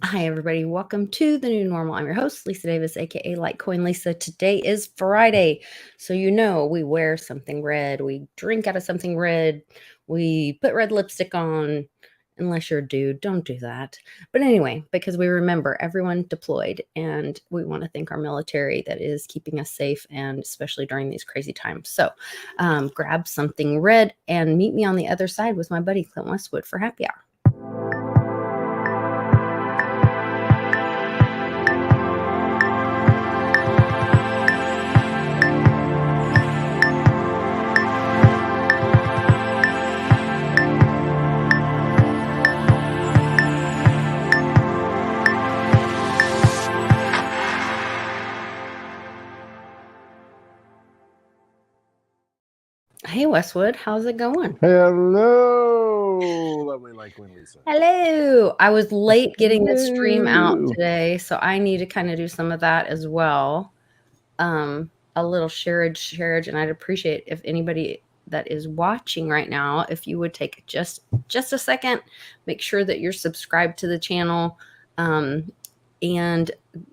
Hi, everybody. Welcome to the new normal. I'm your host, Lisa Davis, aka Litecoin Lisa. Today is Friday. So, we wear something red, we drink out of something red, we put red lipstick on. Unless you're a dude, don't do that. But anyway, because we remember everyone deployed and we want to thank our military that is keeping us safe, and especially during these crazy times. So, grab something red and meet me on the other side with my buddy Clint Westwood for happy hour. Hey, Westwood, how's it going? Hello, lovely Litecoin Lisa. Hello. I was late getting the stream out today, so I need to kind of do some of that as well. A little sharage, and I'd appreciate if anybody that is watching right now, if you would take just a second, make sure that you're subscribed to the channel, and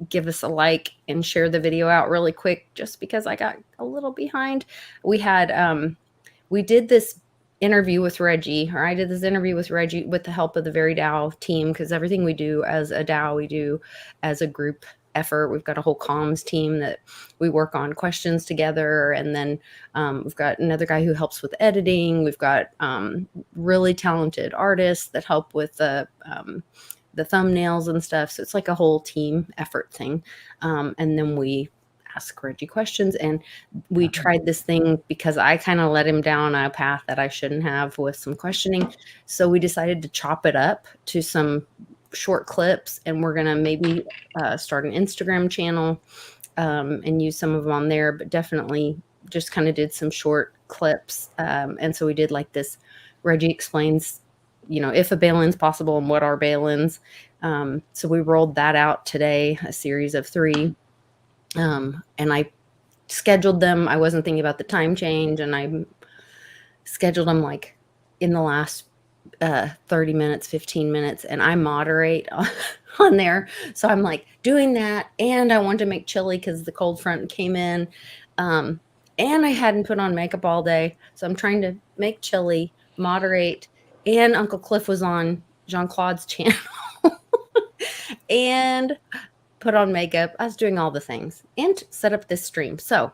give us a like and share the video out really quick, just because I got a little behind. We did this interview with Reggie, or I did this interview with Reggie with the help of the Very DAO team, because everything we do as a DAO, we do as a group effort. We've got a whole comms team that we work on questions together, and then we've got another guy who helps with editing. We've got really talented artists that help with the thumbnails and stuff. So it's like a whole team effort thing. And then we ask Reggie questions, and we tried this thing because I kind of let him down a path that I shouldn't have with some questioning. So we decided to chop it up to some short clips, and we're going to maybe start an Instagram channel and use some of them on there, but definitely just kind of did some short clips. And so we did like this Reggie explains, if a bail-in's possible and what are bail-ins. So we rolled that out today, a series of 3. And I scheduled them. I wasn't thinking about the time change, and I scheduled them like in the last 30 minutes, 15 minutes, and I moderate on there. So I'm like doing that, and I wanted to make chili because the cold front came in, and I hadn't put on makeup all day. So I'm trying to make chili, moderate, and Uncle Cliff was on Jean-Claude's channel and put on makeup. I was doing all the things and set up this stream. So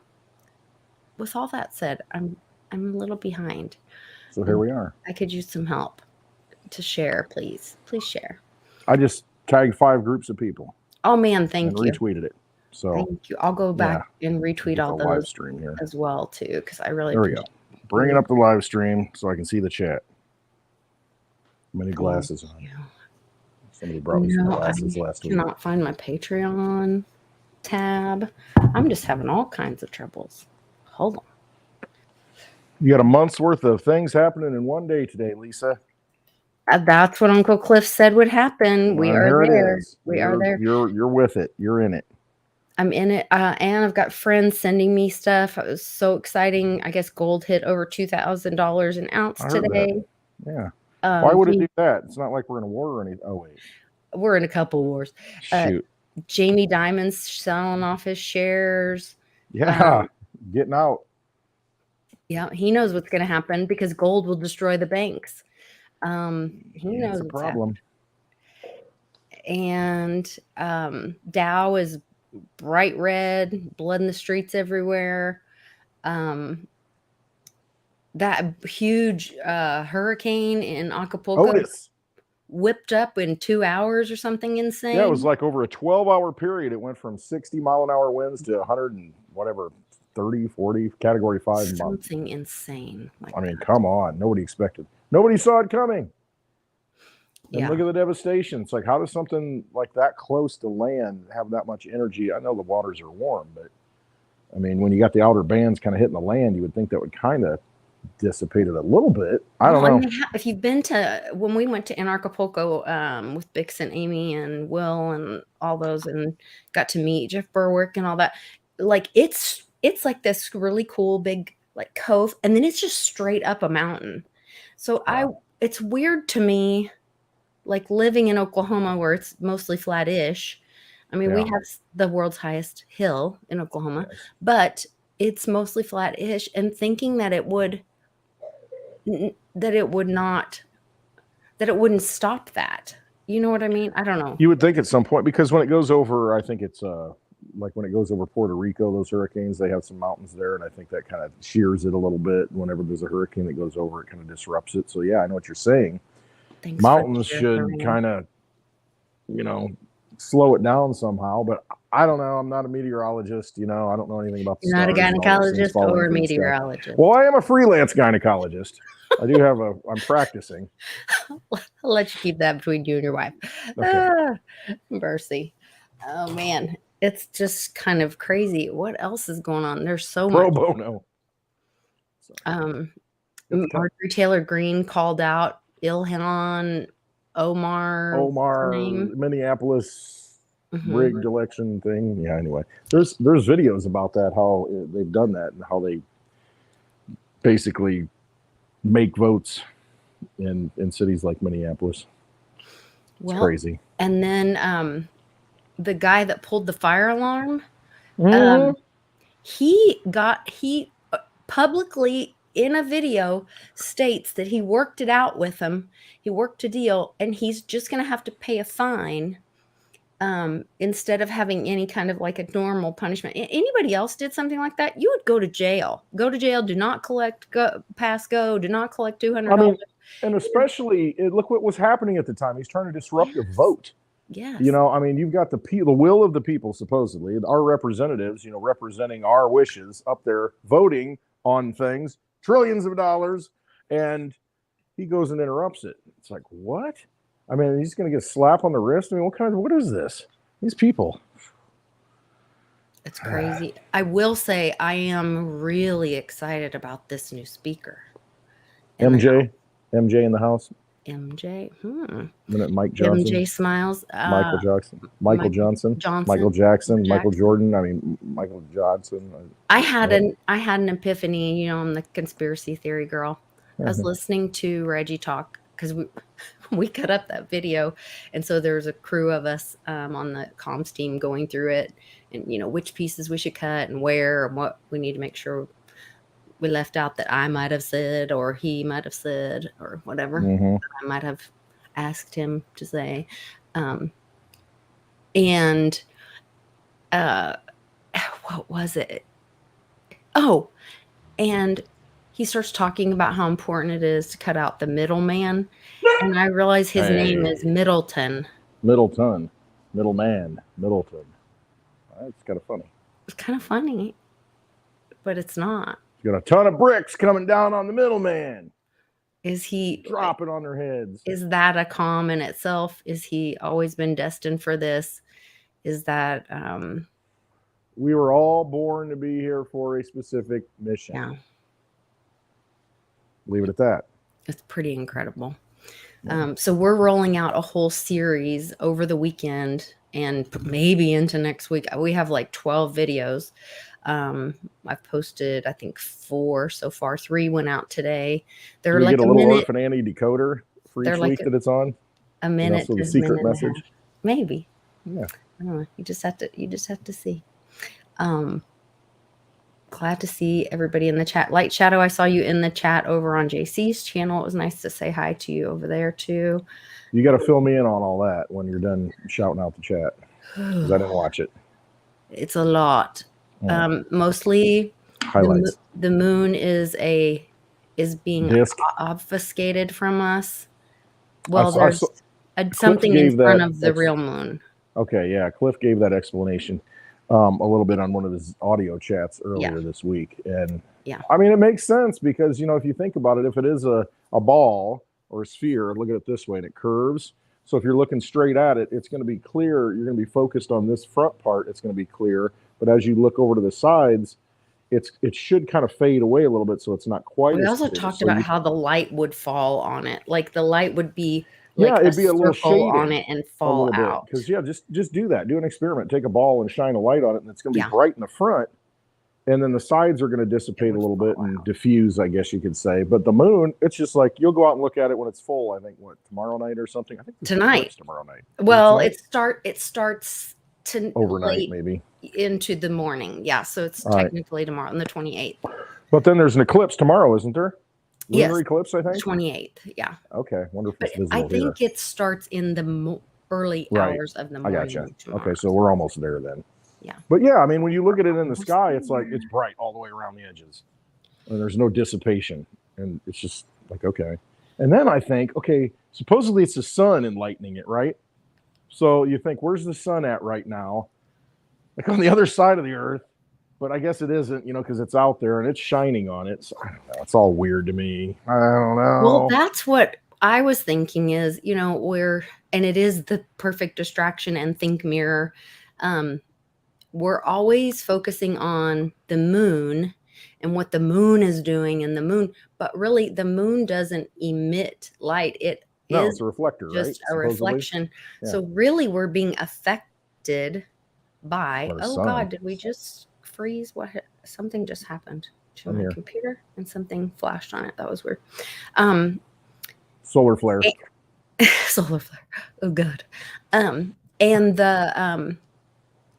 with all that said, I'm a little behind. So here we are. I could use some help to share, please. Please share. I just tagged 5 groups of people. Oh man, thank you. Retweeted it. So thank you. I'll go back and retweet all those live stream here as well too, because I really. There we go. Bringing up the live stream so I can see the chat. Many glasses on. Somebody brought me some glasses last week. I cannot find my Patreon tab. I'm just having all kinds of troubles. Hold on. You got a month's worth of things happening in one day today, Lisa. That's what Uncle Cliff said would happen. We are there. We are there. You're with it. You're in it. I'm in it. And I've got friends sending me stuff. It was so exciting. I guess gold hit over $2,000 an ounce today. Yeah. Why would it do that? It's not like we're in a war or anything. Oh, wait. We're in a couple wars. Shoot. Jamie Dimon's selling off his shares. Yeah. Getting out. Yeah. He knows what's going to happen because gold will destroy the banks. He knows it's a problem. And Dow is bright red, blood in the streets everywhere. That huge hurricane in Acapulco whipped up in 2 hours or something insane. Yeah, it was like over a 12-hour period. It went from 60-mile-an-hour winds to 100 and whatever, 30, 40, Category 5. Something insane. I mean, come on. Nobody expected. Nobody saw it coming. And look at the devastation. It's like, how does something like that close to land have that much energy? I know the waters are warm, but I mean, when you got the outer bands kind of hitting the land, you would think that would kind of dissipate it a little bit. I don't know. If you've been to, when we went to Acapulco with Bix and Amy and Will and all those, and got to meet Jeff Berwick and all that, like it's like this really cool big like cove, and then it's just straight up a mountain. So it's weird to me like living in Oklahoma where it's mostly flat-ish. I mean, we have the world's highest hill in Oklahoma, but it's mostly flat-ish, and thinking that it wouldn't stop that. You know what I mean? I don't know. You would think at some point, because when it goes over, I think it's like when it goes over Puerto Rico, those hurricanes, they have some mountains there, and I think that kind of shears it a little bit. Whenever there's a hurricane that goes over, it kind of disrupts it. So yeah, I know what you're saying. Thanks Mountains should kind of, slow it down somehow, but I don't know. I'm not a meteorologist. I don't know anything about the You're not a stars gynecologist or a meteorologist. Well, I am a freelance gynecologist. I do have I'm practicing. I'll let you keep that between you and your wife. Okay. Mercy. Oh man, it's just kind of crazy. What else is going on? There's so much. Pro bono. Marjorie Taylor Greene called out Ilhan Omar, Minneapolis rigged election thing. Yeah. Anyway, there's videos about that, how they've done that and how they basically make votes in cities like Minneapolis. It's crazy. And then the guy that pulled the fire alarm, he publicly in a video states that he worked it out with him. He worked a deal, and he's just going to have to pay a fine instead of having any kind of like a normal punishment. Anybody else did something like that, you would go to jail. Go to jail. Do not collect pass go. Do not collect $200. I mean, and especially look what was happening at the time. He's trying to disrupt the vote. Yes. I mean, you've got the will of the people, supposedly, our representatives, representing our wishes up there, voting on things, trillions of dollars, and he goes and interrupts it. It's like, what? I mean, he's going to get a slap on the wrist. I mean, what is this? These people. It's crazy. I will say I am really excited about this new speaker. MJ in the house. MJ. Mike Johnson. MJ Smiles. Michael Jackson. Michael Johnson. Michael Jackson. Michael Jordan. I mean, Michael Johnson. I had an epiphany. I'm the conspiracy theory girl. I was listening to Reggie talk because we cut up that video, and so there was a crew of us on the comms team going through it, and which pieces we should cut and where and what we need to make sure we left out that I might have said or he might have said or whatever I might have asked him to say. And what was it? Oh, and he starts talking about how important it is to cut out the middleman. And I realize his name is Middleton. Middleton. It's kind of funny. It's kind of funny, but it's not. Got a ton of bricks coming down on the middleman. Is he dropping on their heads? Is that a calm in itself? Is he always been destined for this? Is that we were all born to be here for a specific mission. Yeah. Leave it at that. It's pretty incredible. So we're rolling out a whole series over the weekend and maybe into next week. We have like 12 videos. I've posted, I think 4 so far. 3 went out today. They're like a little Orphan Annie decoder for each week that it's on. A minute. So the secret message. Maybe. Yeah. I don't know. You just have to see. Glad to see everybody in the chat. Light Shadow, I saw you in the chat over on JC's channel. It was nice to say hi to you over there too. You got to fill me in on all that when you're done shouting out the chat, because I didn't watch it. It's a lot. Mostly highlights. The moon is being obfuscated from us. Well, there's something in front of the real moon. Okay, yeah. Cliff gave that explanation a little bit on one of his audio chats earlier this week. And I mean, it makes sense because, if you think about it, if it is a ball or a sphere, look at it this way, and it curves. So if you're looking straight at it, it's going to be clear. You're going to be focused on this front part. It's going to be clear. But as you look over to the sides, it should kind of fade away a little bit, so it's not quite. We also talked about how the light would fall on it. Like the light would be it'd be a little shaded on it and fall out. Because just do that. Do an experiment. Take a ball and shine a light on it, and it's going to be bright in the front. and then the sides are going to dissipate a little bit and diffuse, I guess you could say. But the moon, it's just like you'll go out and look at it when it's full. I think tomorrow night or something. I think tonight. Tomorrow night. Well, it starts to overnight maybe into the morning. Yeah, so it's technically tomorrow on the 28th. But then there's an eclipse tomorrow, isn't there? Lunar eclipse, I think. 28th. Yeah. Okay, wonder if it's visible I think it starts in the early hours of the morning. I gotcha. Okay, so we're almost there then. Yeah. But yeah, I mean, when you look at it in the sky, it's like it's bright all the way around the edges, and there's no dissipation, and it's just like okay. And then I think, okay, supposedly it's the sun enlightening it, right? So you think, where's the sun at right now? Like on the other side of the earth, but I guess it isn't, because it's out there and it's shining on it. So I don't know. It's all weird to me. I don't know. Well, that's what I was thinking is, and it is the perfect distraction and think mirror. We're always focusing on the moon and what the moon is doing and the moon, but really the moon doesn't emit light. It's a reflector, just right? a reflection. Yeah. So really we're being affected by, God, did we just freeze? Something just happened to my computer and something flashed on it. That was weird. Solar flare. Solar flare. Oh, God.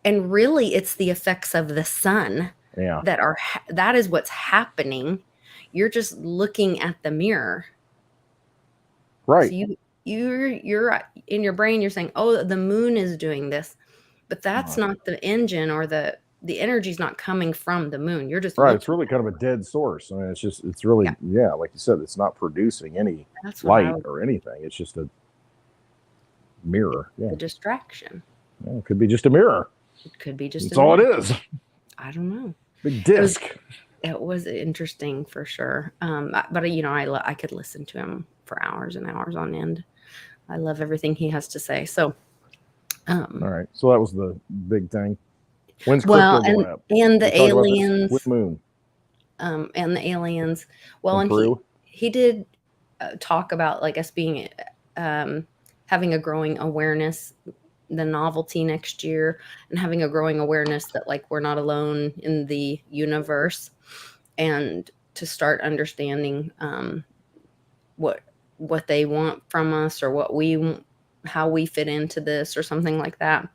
And really it's the effects of the sun that is what's happening. You're just looking at the mirror. Right. So you're in your brain, you're saying, oh, the moon is doing this, but that's not the engine or the energy's not coming from the moon. You're just right. It's really kind of a dead source. I mean, it's really, like you said, it's not producing any light or anything. It's just a mirror. Yeah. The distraction. Yeah, it could be just a mirror. It could be just. That's all it is. I don't know. Big disc. It was interesting for sure. But I could listen to him for hours and hours on end. I love everything he has to say. So. All right. So that was the big thing. When's crypto going up? And the aliens. With moon. And the aliens. Well, and he did talk about like us being having a growing awareness, the novelty next year, and having a growing awareness that like we're not alone in the universe, and to start understanding what they want from us, or how we fit into this, or something like that.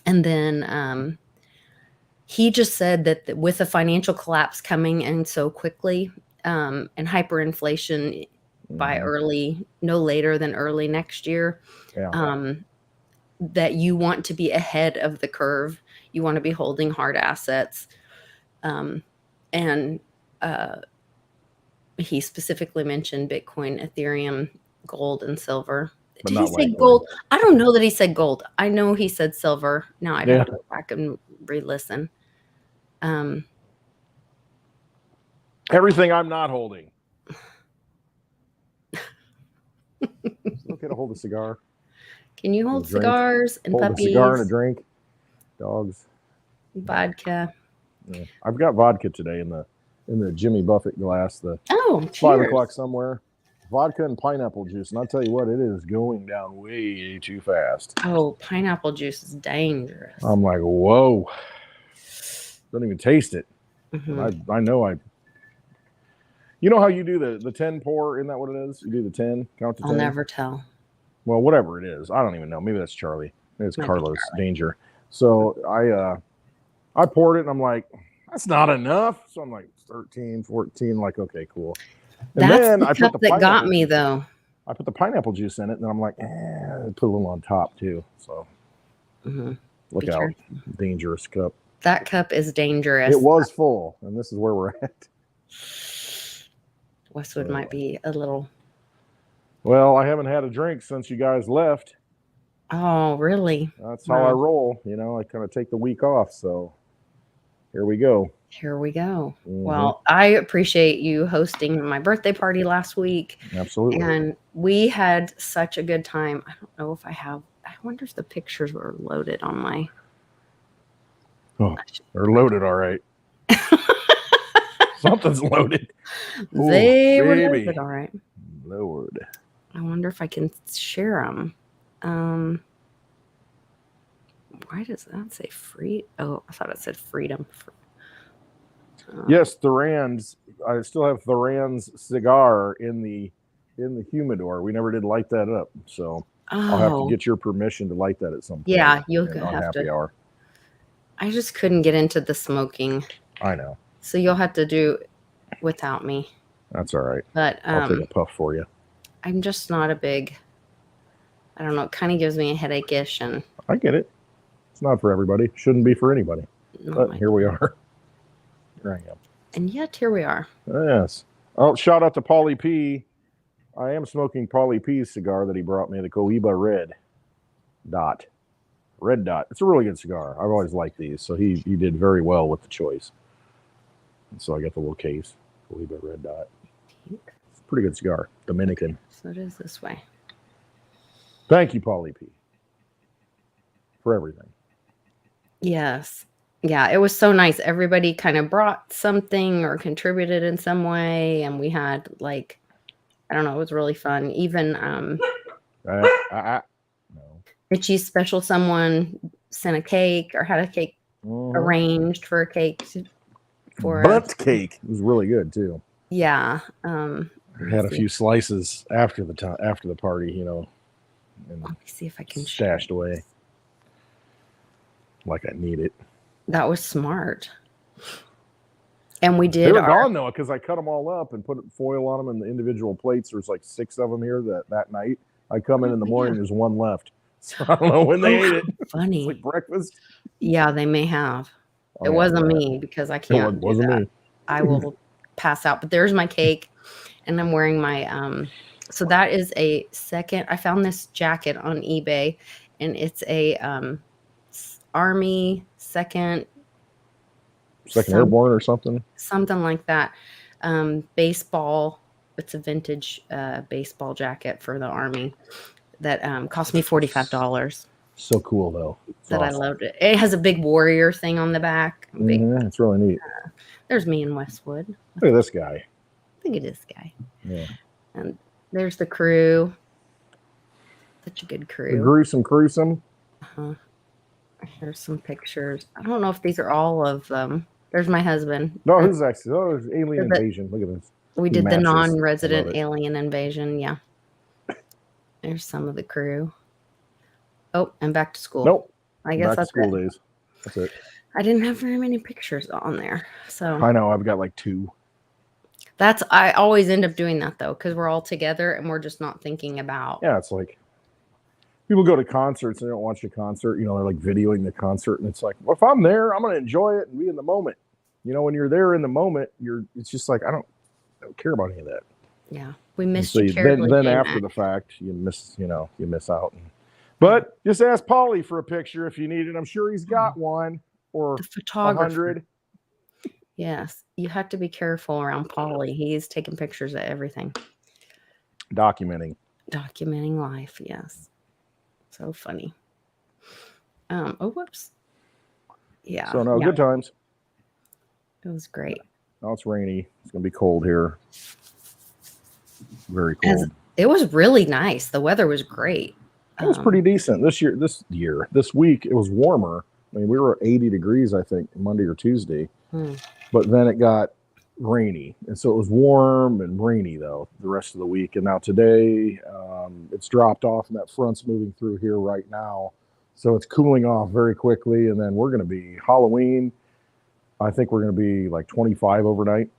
And then he just said that with the financial collapse coming in so quickly, and hyperinflation by no later than early next year, that you want to be ahead of the curve. You want to be holding hard assets. And he specifically mentioned Bitcoin, Ethereum, gold, and silver. Did he say gold? I don't know that he said gold. I know he said silver. Now I'd have to go back and re-listen. Everything I'm not holding. Okay to hold a cigar. Can you hold cigars and hold puppies? A cigar and a drink. Dogs. Vodka. Yeah. I've got vodka today in the Jimmy Buffett glass. Cheers. 5 o'clock somewhere. Vodka and pineapple juice, and I'll tell you what, it is going down way too fast. Oh, pineapple juice is dangerous. I'm like, whoa. Don't even taste it. I know you know how you do the 10 pour? Isn't that what it is? You do the 10, count to 10? I'll never tell. Well, whatever it is. I don't even know. Maybe that's Charlie. Maybe it's Carlos Danger. So I poured it, and I'm like, that's not enough. So I'm like 13, 14, like, okay, cool. And that's then the cup that got me, though. I put the pineapple juice in it, and I'm like, put a little on top, too. So look out. Dangerous cup. That cup is dangerous. It was full, and this is where we're at. Westwood might be a little. Well, I haven't had a drink since you guys left. Oh, really? That's how I roll. I kind of take the week off. So here we go. Well, I appreciate you hosting my birthday party last week. Absolutely. And we had such a good time. I don't know if I wonder if the pictures were loaded on my. Oh, they're loaded. All right. Something's loaded. They were loaded. All right. Lord. I wonder if I can share them. Why does that say free? Oh, I thought it said freedom. Yes, Thuran's. I still have Thuran's cigar in the humidor. We never did light that up, so I'll have to get your permission to light that at some point. Yeah, you'll on have happy to. hour. I just couldn't get into the smoking. I know. So you'll have to do without me. That's all right. But I'll take a puff for you. I'm just not a big. I don't know. It kind of gives me a headache-ish, and I get it. It's not for everybody. Shouldn't be for anybody. But here we are. Here I am. And yet here we are. Yes. Oh, shout out to Paulie P. I am smoking Paulie P's cigar that he brought me, the Cohiba Red Dot. Red Dot. It's a really good cigar. I've always liked these, so he did very well with the choice. And so I got the little case, Cohiba Red Dot. It's a pretty good cigar. Dominican. Okay, so it is this way. Thank you, Paulie P. For everything. Yes. Yeah, it was so nice. Everybody kind of brought something or contributed in some way, and we had I don't know, it was really fun. Even No. Richie's special someone sent a cake or had a cake arranged for a cake for Bunt cake. It was really good too. Yeah. I had a few slices after the party, and let me see if I can stashed away like I need it. That was smart. And we did. They were gone though, because I cut them all up and put foil on them in the individual plates. There's like 6 of them here that night. I come in the morning, there's one left. So I don't know when they ate it. Funny. It's like breakfast. Yeah, they may have. It wasn't me, because I can't. It wasn't me. I will pass out. But there's my cake, and I'm wearing my. So that is a second. I found this jacket on eBay, and it's a Army second Airborne or something like that. Baseball. It's a vintage baseball jacket for the Army that cost me $45. So cool though. I loved it. It has a big warrior thing on the back. It's really neat. There's me in Westwood. Look at this guy. Look at this guy. Yeah. And there's the crew. Such a good crew. The gruesome. Here's some pictures. I don't know if these are all of them. There's my husband. No, this is actually there's alien invasion. Look at this. We did the non-resident alien invasion. Yeah. There's some of the crew. Oh, and back to school. Nope. I guess that's school days. That's it. I didn't have very many pictures on there. So I know I've got like 2. I always end up doing that though, because we're all together and we're just not thinking about. Yeah, it's like people go to concerts and they don't watch the concert. They're like videoing the concert, and it's like, well, if I'm there, I'm going to enjoy it and be in the moment. When you're there in the moment, it's just like I don't care about any of that. Yeah, we missed. So then after the fact, you miss out. But just ask Paulie for a picture if you need it. I'm sure he's got one or the photographer. 100. Yes, you have to be careful around Paulie. He's taking pictures of everything. Documenting life. Yes, so funny. Oh, whoops. Yeah. So good times. It was great. Now it's rainy. It's gonna be cold here. Very cold. It was really nice. The weather was great. It was pretty decent this week. It was warmer. I mean, we were at 80 degrees, I think, Monday or Tuesday. But then it got rainy, and so it was warm and rainy though the rest of the week. And now today, it's dropped off, and that front's moving through here right now, so it's cooling off very quickly. And then we're going to be Halloween. I think we're going to be like 25 overnight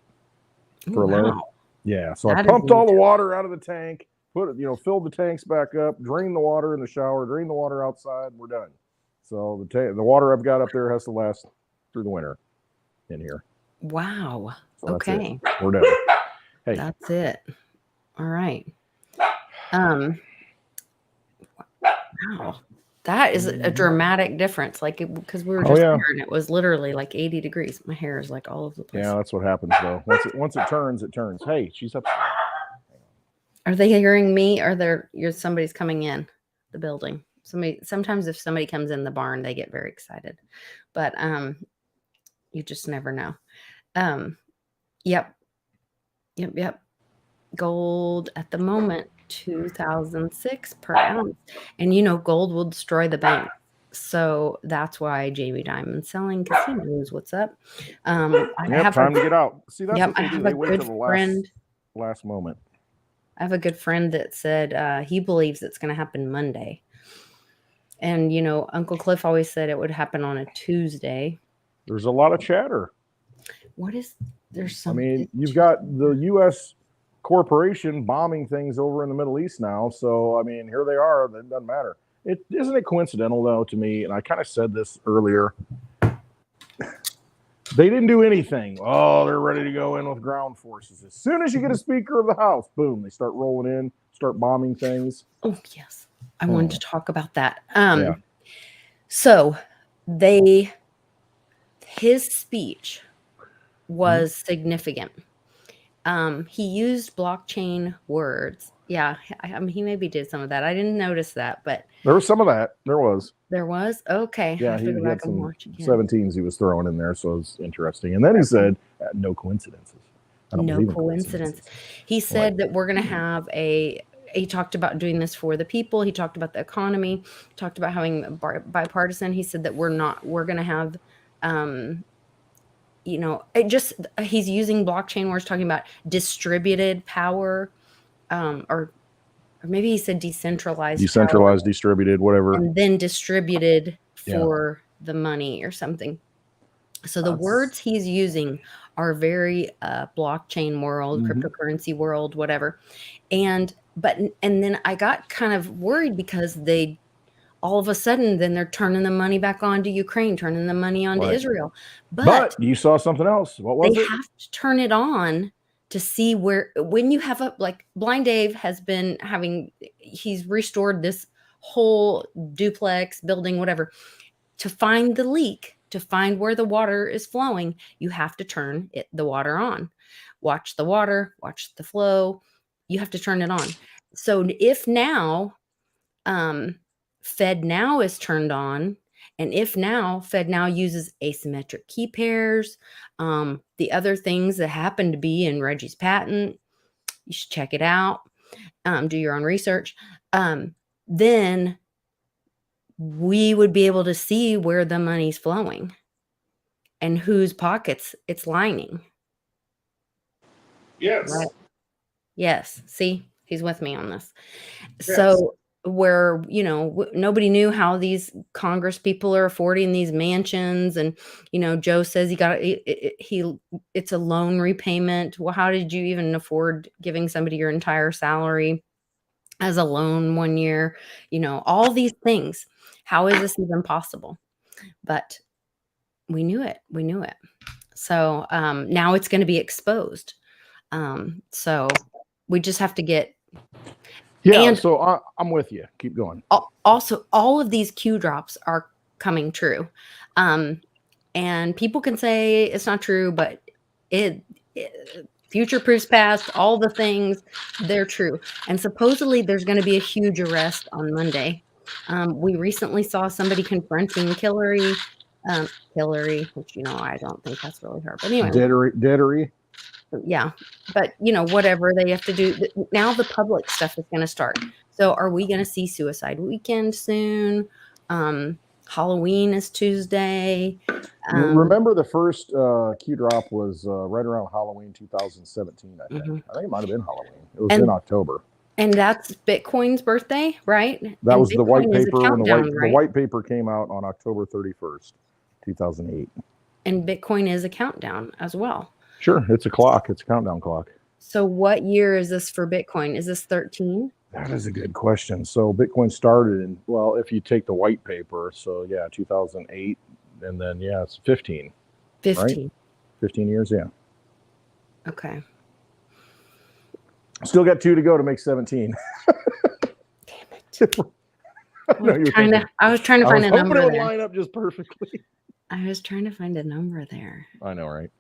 for a low. Yeah, so I pumped all the water out of the tank, filled the tanks back up, drained the water in the shower, drained the water outside, and we're done. So the water I've got up there has to last through the winter in here. Wow. So okay. We're done. Hey. That's it. All right. Wow. That is a dramatic difference. Because we were just there and it was literally like 80 degrees. My hair is like all over the place. Yeah, that's what happens though. Once it turns, it turns. Hey, she's up. Are they hearing me? Or somebody's coming in the building? Sometimes if somebody comes in the barn, they get very excited. But you just never know. Yep. Gold at the moment, 2006 per ounce. And gold will destroy the bank. So that's why Jamie Dimon's selling because he knows what's up. I Yep, time to get out. See, that's what I they do. have They a wait good till the friend. last moment. I have a good friend that said he believes it's going to happen Monday. And, Uncle Cliff always said it would happen on a Tuesday. There's a lot of chatter. There's some. I mean, you've got the U.S. corporation bombing things over in the Middle East now. So, I mean, here they are. It doesn't matter. Isn't it coincidental, though, to me? And I kind of said this earlier. They didn't do anything. Oh, they're ready to go in with ground forces. As soon as you get a Speaker of the House, boom, they start rolling in, start bombing things. Oh, yes. I wanted to talk about that. Yeah. So his speech was significant. He used blockchain words. Yeah, I mean, he maybe did some of that. I didn't notice that, but there was some of that. There was. There was? Okay. Yeah, I have to go back and some watch again. 17s he was throwing in there, so it was interesting. And then he said, no coincidences. I don't believe in coincidences. He said that we're going to have he talked about doing this for the people. He talked about the economy, talked about having bipartisan. He said that we're going to have, he's using blockchain words, talking about distributed power, or maybe he said decentralized, distributed, whatever. And then distributed for the money or something. So the words he's using are very blockchain world, cryptocurrency world, whatever. And then I got kind of worried because all of a sudden, then they're turning the money back on to Ukraine, turning the money on to Israel. But you saw something else. What was it? They have to turn it on to see when you have Blind Dave he's restored this whole duplex building, whatever, to find the leak, to find where the water is flowing. You have to turn the water on. Watch the water, watch the flow. You have to turn it on. So if now Fed Now is turned on, and if now Fed Now uses asymmetric key pairs, the other things that happen to be in Reggie's patent, you should check it out, do your own research, then we would be able to see where the money's flowing and whose pockets it's lining. Yes. Right? Yes. See, he's with me on this. Yes. So where, nobody knew how these Congress people are affording these mansions. And, Joe says it's a loan repayment. Well, how did you even afford giving somebody your entire salary as a loan 1 year? All these things. How is this even possible? But we knew it. So now it's going to be exposed. So we just have to get. Yeah, so I'm with you. Keep going. Also, all of these Q drops are coming true. And people can say it's not true, but future proofs past, all the things, they're true. And supposedly there's going to be a huge arrest on Monday. We recently saw somebody confronting Hillary, which, I don't think that's really her. But anyway. Deadery. Yeah. But, whatever they have to do. Now the public stuff is going to start. So are we going to see Suicide Weekend soon? Halloween is Tuesday. Remember the first Q drop was right around Halloween 2017, I think. I think it might have been Halloween. It was in October. And that's Bitcoin's birthday, right? That was the white paper. The white paper came out on October 31st, 2008. And Bitcoin is a countdown as well. Sure. It's a clock. It's a countdown clock. So what year is this for Bitcoin? Is this 13? That is a good question. So Bitcoin started if you take the white paper, so yeah, 2008, and then it's 15. 15. Right? 15 years, yeah. Okay. Still got 2 to go to make 17. Damn it. I was trying to find a number there. It would line up just perfectly. I was trying to find a number there. I know, right?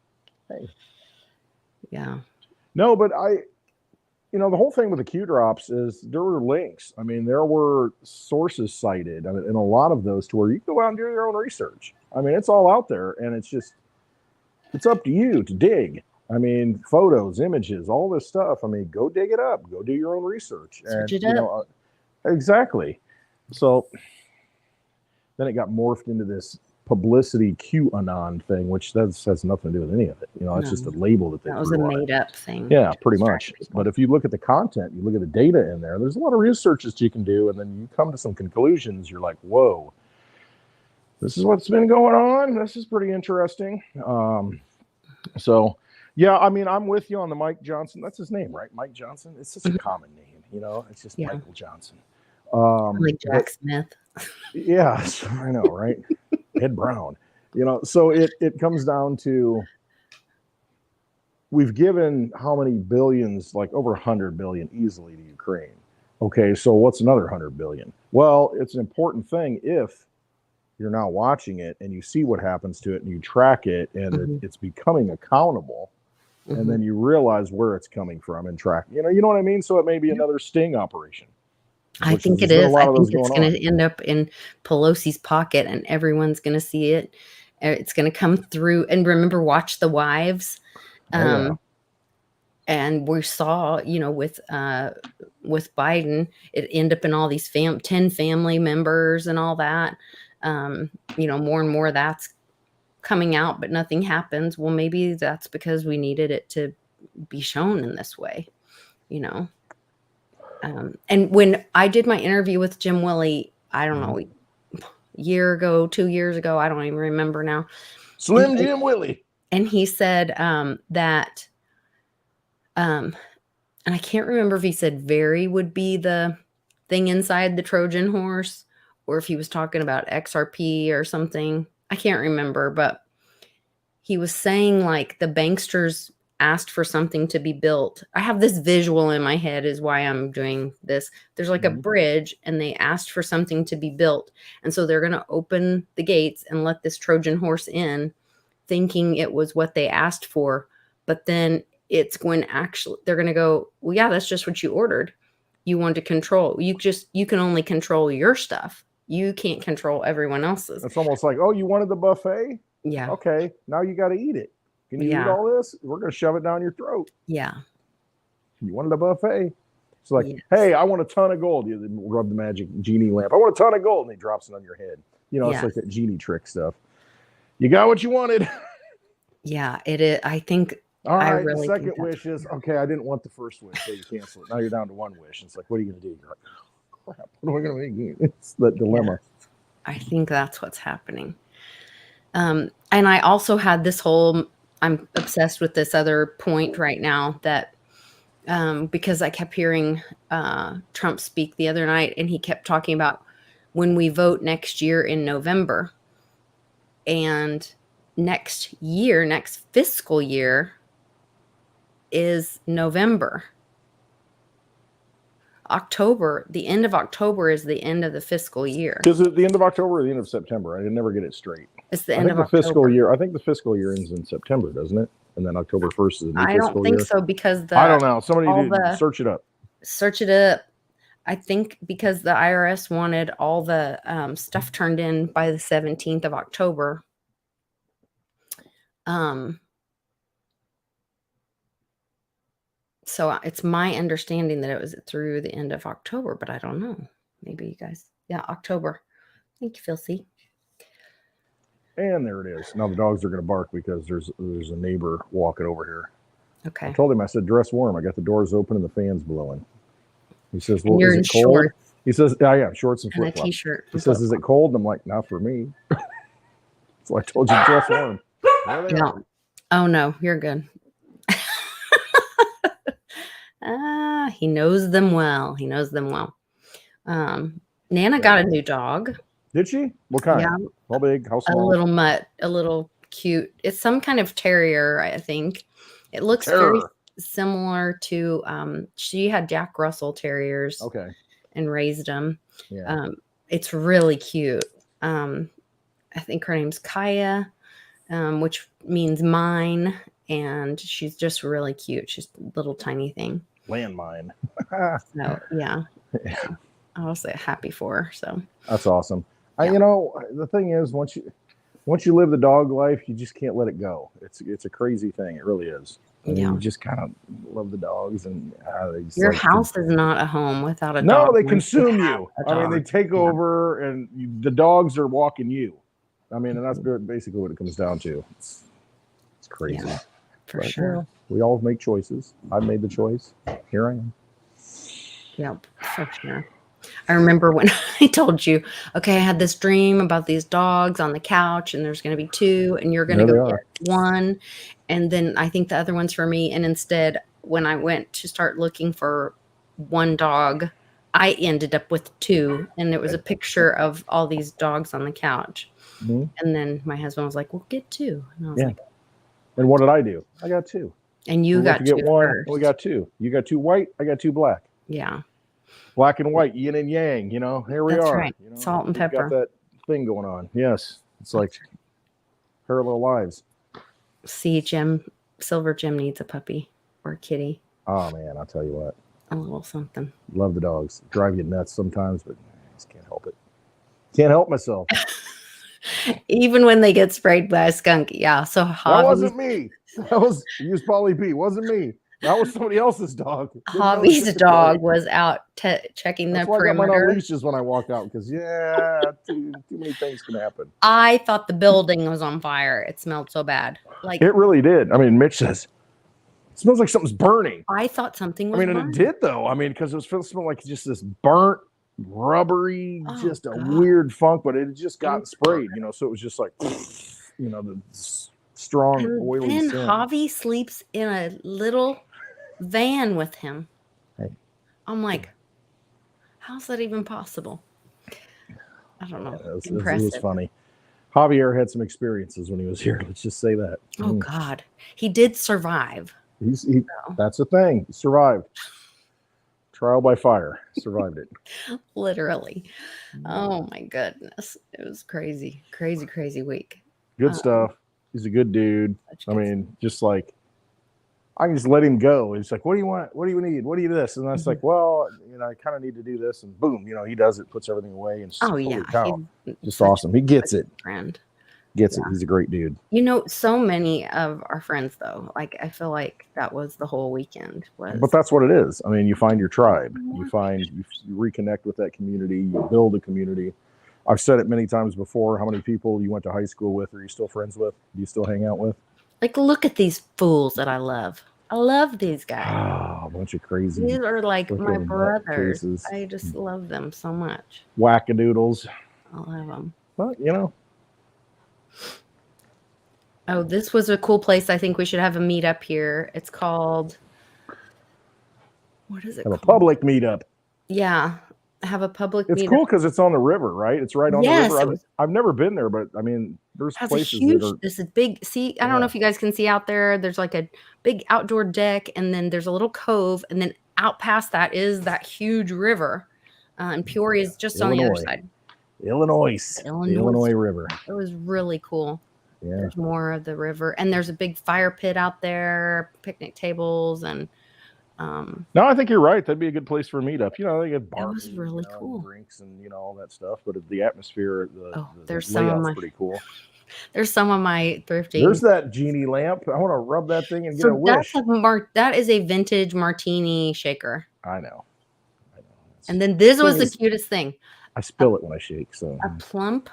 Hey. Yeah. No, but the whole thing with the Q drops is there were links. I mean, there were sources cited, and a lot of those to where you can go out and do your own research. I mean, it's all out there, and it's up to you to dig. I mean, photos, images, all this stuff. I mean, go dig it up. Go do your own research. Search it up. Exactly. So then it got morphed into this publicity QAnon thing, which has nothing to do with any of it. You know, it's just a label that they That was a threw on it. made up thing. Yeah, pretty much. But if you look at the content, you look at the data in there, there's a lot of research that you can do, and then you come to some conclusions. You're like, whoa, this is what's been going on. This is pretty interesting. So, yeah, I mean, I'm with you on the Mike Johnson. That's his name, right? Mike Johnson. It's such a common name, you know. It's just Michael Johnson. Like Jack Smith. Yeah, I know, right? Ed Brown. You know, so it comes down to, we've given how many billions, like over 100 billion easily to Ukraine. Okay, so what's another 100 billion? Well, it's an important thing if you're now watching it and you see what happens to it and you track it and it's becoming accountable, and then you realize where it's coming from and track. You know what I mean? So it may be another sting operation. I think it is. I think it's going to end up in Pelosi's pocket and everyone's going to see it. It's going to come through. And remember, Watch the Wives. And we saw, you know, with Biden, it ended up in all these 10 family members and all that. You know, more and more that's coming out, but nothing happens. Well, maybe that's because we needed it to be shown in this way, you know. And when I did my interview with Jim Willie, I don't know, year ago, 2 years ago, I don't even remember now. Slim Jim Willie. And he said that, and I can't remember if he said Very would be the thing inside the Trojan horse, or if he was talking about XRP or something. I can't remember, but he was saying like the banksters asked for something to be built. I have this visual in my head is why I'm doing this. There's like a bridge and they asked for something to be built. And so they're going to open the gates and let this Trojan horse in, thinking it was what they asked for. But then it's going to actually, they're going to go, well, yeah, that's just what you ordered. You want to control. You can only control your stuff. You can't control everyone else's. It's almost like, oh, you wanted the buffet? Yeah. Okay, now you got to eat it. Can you eat all this? We're going to shove it down your throat. Yeah. You wanted a buffet? It's like, hey, I want a ton of gold. You rub the magic genie lamp. I want a ton of gold. And he drops it on your head. You know, it's like that genie trick stuff. You got what you wanted. Yeah, it is. I think. All right, the second wish is, okay, I didn't want the first wish, so you cancel it. Now you're down to one wish. It's like, what are you going to do? You're like, oh, crap, what am I going to make? It's the dilemma. Yeah, I think that's what's happening. And I also had this whole, I'm obsessed with this other point right now that, because I kept hearing Trump speak the other night, and he kept talking about when we vote next year in November, and next fiscal year is November. October, the end of October is the end of the fiscal year. Is it the end of October or the end of September? I never get it straight. It's the end of October. Fiscal year. I think the fiscal year ends in September, doesn't it? And then October 1st is the new fiscal year. I don't think so, because I don't know. Somebody search it up. Search it up. I think because the IRS wanted all the stuff turned in by the 17th of October. So it's my understanding that it was through the end of October, but I don't know. Maybe you guys, October. Thank you, Phil. And there it is. Now the dogs are going to bark because there's a neighbor walking over here. Okay. I told him, I said, dress warm. I got the doors open and the fans blowing. He says, well, you're is in it cold? Shorts. He says, yeah, shorts and flip-flops. And a t-shirt. He says, is it cold? And I'm like, not for me. So I told you to dress warm. No. Oh no, you're good. He knows them well. Nana got a new dog. Did she? What kind? Yeah. How big? How small? A little mutt, a little cute. It's some kind of terrier, I think. It looks very similar to, she had Jack Russell Terriers. Okay. And raised them. Yeah. It's really cute. I think her name's Kaya, which means mine. And she's just really cute. She's a little tiny thing. Landmine. So, yeah. I was happy for her. So that's awesome. You know, the thing is, once you live the dog life, you just can't let it go. It's a crazy thing. It really is. I mean, Yeah. you just kind of love the dogs, and Your house is not a home without a no, dog. they Once you consume have you. a I mean, they dog. take Yeah. over, and the dogs are walking you. I mean, and that's basically what it comes down to. It's crazy. Yeah, for But, sure. you know, we all make choices. I made the choice. Here I am. Yep, for sure. I remember when I told you, okay, I had this dream about these dogs on the couch, and there's going to be 2, and you're going to There go they get are. 1, and then I think the other one's for me. And instead, when I went to start looking for 1 dog, I ended up with 2, and it was a picture of all these dogs on the couch. Mhm. And then my husband was like, "Well, get 2," and I was Yeah. like, And what did I do? I got 2. and you We went got to get 2 1, first. and we got 2. You got 2 white. I got 2 black. Yeah, Black and white, yin and yang. You know, here we that's are. right. You know, Salt and we've got pepper. that thing going on. Yes, it's like parallel lives. See, Silver Jim needs a puppy or a kitty. Oh man, I'll tell you what. A little something. Love the dogs. Drive you nuts sometimes, but I just can't help it. Can't help myself. Even when they get sprayed by a skunk. Yeah. So That wasn't me. That was used Polly B. Wasn't me. That was somebody else's dog. Hobby's dog was out checking That's the why I got mine on perimeter. leashes when I walk out, because too many things can happen. I thought the building was on fire. It smelled so bad. Like It really did. I mean, Mitch says it smells like something's burning. I thought something was burning. And it did though. I mean, because it smelled like just this burnt, rubbery, just a weird funk, but it had just gotten sprayed, you know. So it was just like, you know, the strong, oily then scent. Javi sleeps in a little van with him. Hey. I'm like, how's that even possible? I don't know. It was funny. Javier had some experiences when he was here. Let's just say that. Oh God, he did survive. That's the thing. He survived. Trial by fire. Survived it. Literally. Oh my goodness. It was crazy. Crazy week. Good stuff. He's a good dude. I mean, just like, I can just let him go. He's like, what do you want? What do you need? What do you do this? And I was like, well, you know, I kind of need to do this. And boom, you know, he does it, puts everything away. And holy cow, just awesome. He gets it. Friend. Gets it. He's a great dude. You know, so many of our friends, though, like, I feel like that was the whole weekend. But that's what it is. I mean, you find your tribe. You reconnect with that community. You build a community. I've said it many times before. How many people you went to high school with? Are you still friends with? Do you still hang out with? Like, look at these fools that I love. I love these guys. Oh, a bunch of crazy. These are like my brothers. I just love them so much. Wackadoodles. I love them. But, you know. Oh, this was a cool place. I think we should have a meetup here. It's called, what is it called? A public meetup. Yeah. Have a public meetup. It's cool because it's on the river, right? It's right on the river. I've never been there, but I mean, there's places that are. This is big. See, I don't know if you guys can see out there. There's like a big outdoor deck, and then there's a little cove, and then out past that is that huge river. And Peoria is just on the other side. Illinois River. It was really cool. Yeah. There's more of the river, and there's a big fire pit out there, picnic tables, and no, I think you're right. That'd be a good place for a meetup. You know, they get bars, it was really cool, drinks, and you know all that stuff. But the atmosphere, there's the layout's pretty cool. There's some of my thrifting. There's that genie lamp. I want to rub that thing and get a wish. That is a vintage martini shaker. I know. And then this was the cutest thing. I spill it when I shake. So a plump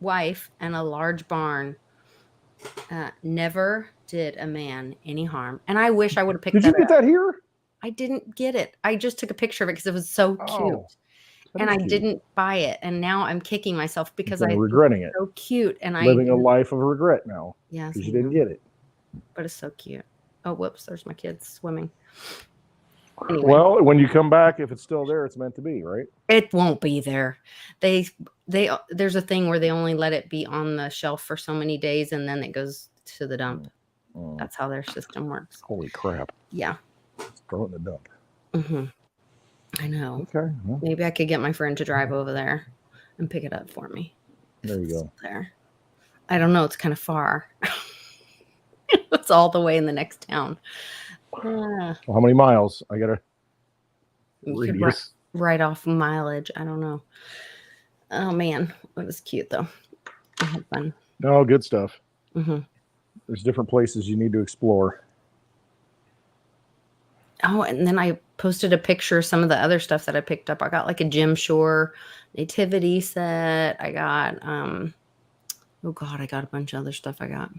wife and a large barn never did a man any harm. And I wish I would have picked that up. Did you get that here? I didn't get it. I just took a picture of it because it was so cute. And I didn't buy it. And now I'm kicking myself because I'm regretting it. So cute. And living a life of regret now. Yeah. Because you didn't get it. But it's so cute. Oh, whoops. There's my kids swimming. Anyway. Well, when you come back, if it's still there, it's meant to be, right? It won't be there. There's a thing where they only let it be on the shelf for so many days, and then it goes to the dump. That's how their system works. Holy crap! Yeah, let's throw it in the dump. Mm-hmm. I know. Okay. Well. Maybe I could get my friend to drive over there and pick it up for me. There you go. There. I don't know. It's kind of far. It's all the way in the next town. Well, how many miles? I gotta write off mileage. I don't know. Oh man, it was cute though. I had fun. No, good stuff. Mm-hmm. There's different places you need to explore. Oh, and then I posted a picture of some of the other stuff that I picked up. I got like a Jim Shore nativity set. I got, oh God, I got a bunch of other stuff I got.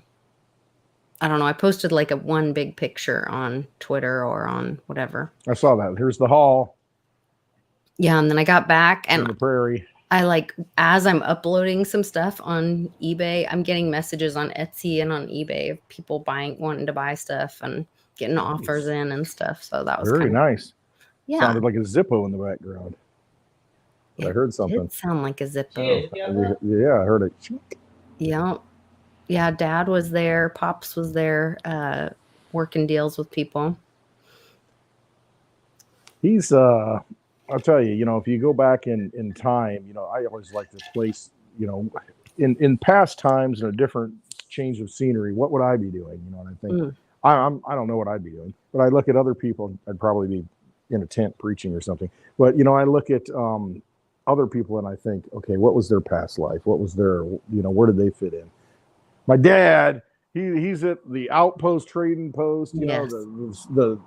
I don't know. I posted like one big picture on Twitter or on whatever. I saw that. Here's the hall. Yeah, and then I got back and in the prairie. I like, as I'm uploading some stuff on eBay, I'm getting messages on Etsy and on eBay of people wanting to buy stuff and getting offers in and stuff. So that was very nice. Yeah. Sounded like a Zippo in the background. But I heard something. It sound like a Zippo. Yeah, I heard it. Yeah. Yeah, Dad was there. Pops was there, working deals with people. He's I'll tell you, if you go back in time, I always like to place, in past times in a different change of scenery, what would I be doing? And I think I don't know what I'd be doing, but I look at other people. I'd probably be in a tent preaching or something. But I look at other people and I think, okay, what was their past life? What was their, where did they fit in? My dad, he's at the Outpost Trading Post, the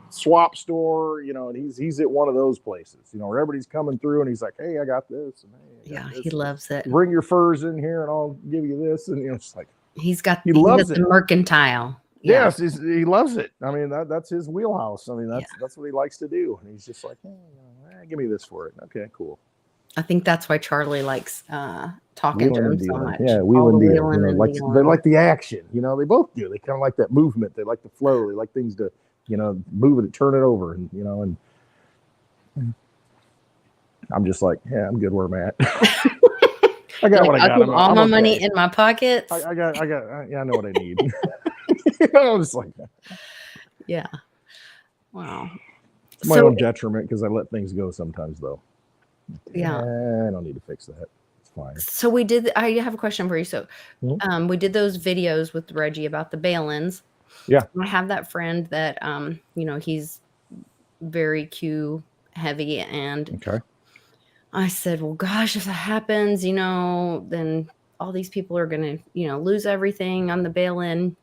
swap store, and he's at one of those places, where everybody's coming through and he's like, hey, I got this. And, hey, yeah, he loves it. Bring your furs in here and I'll give you this. And it's like, he loves it. The mercantile. Yeah. Yes, he loves it. I mean, that's his wheelhouse. I mean, that's what he likes to do. And he's just like, hey, give me this for it. Okay, cool. I think that's why Charlie likes talking to him so much. Yeah, wheeling dealing. They like the action. They both do. They kind of like that movement. They like the flow. They like things to, move it, turn it over, and and I'm just like, yeah, I'm good where I'm at. I got what I got. All my money in my pockets. I got. Yeah, I know what I need. I'm just like that. Yeah. Wow. It's my own detriment because I let things go sometimes, though. Yeah. I don't need to fix that. It's fine. So I have a question for you. So we did those videos with Reggie about the bail-ins. Yeah. I have that friend that, he's very Q heavy. And okay. I said, well, gosh, if that happens, then all these people are going to, lose everything on the bail-in.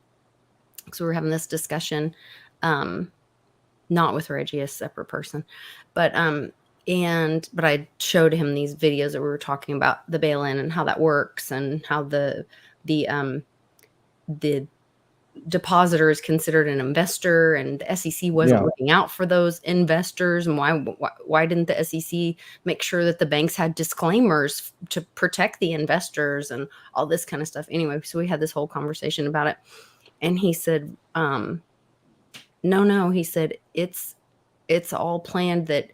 So we're having this discussion, not with Reggie, a separate person, but I showed him these videos that we were talking about the bail-in and how that works and how the depositor is considered an investor and the SEC wasn't looking out for those investors. And why didn't the SEC make sure that the banks had disclaimers to protect the investors and all this kind of stuff? Anyway, so we had this whole conversation about it. And he said, no, he said, it's all planned that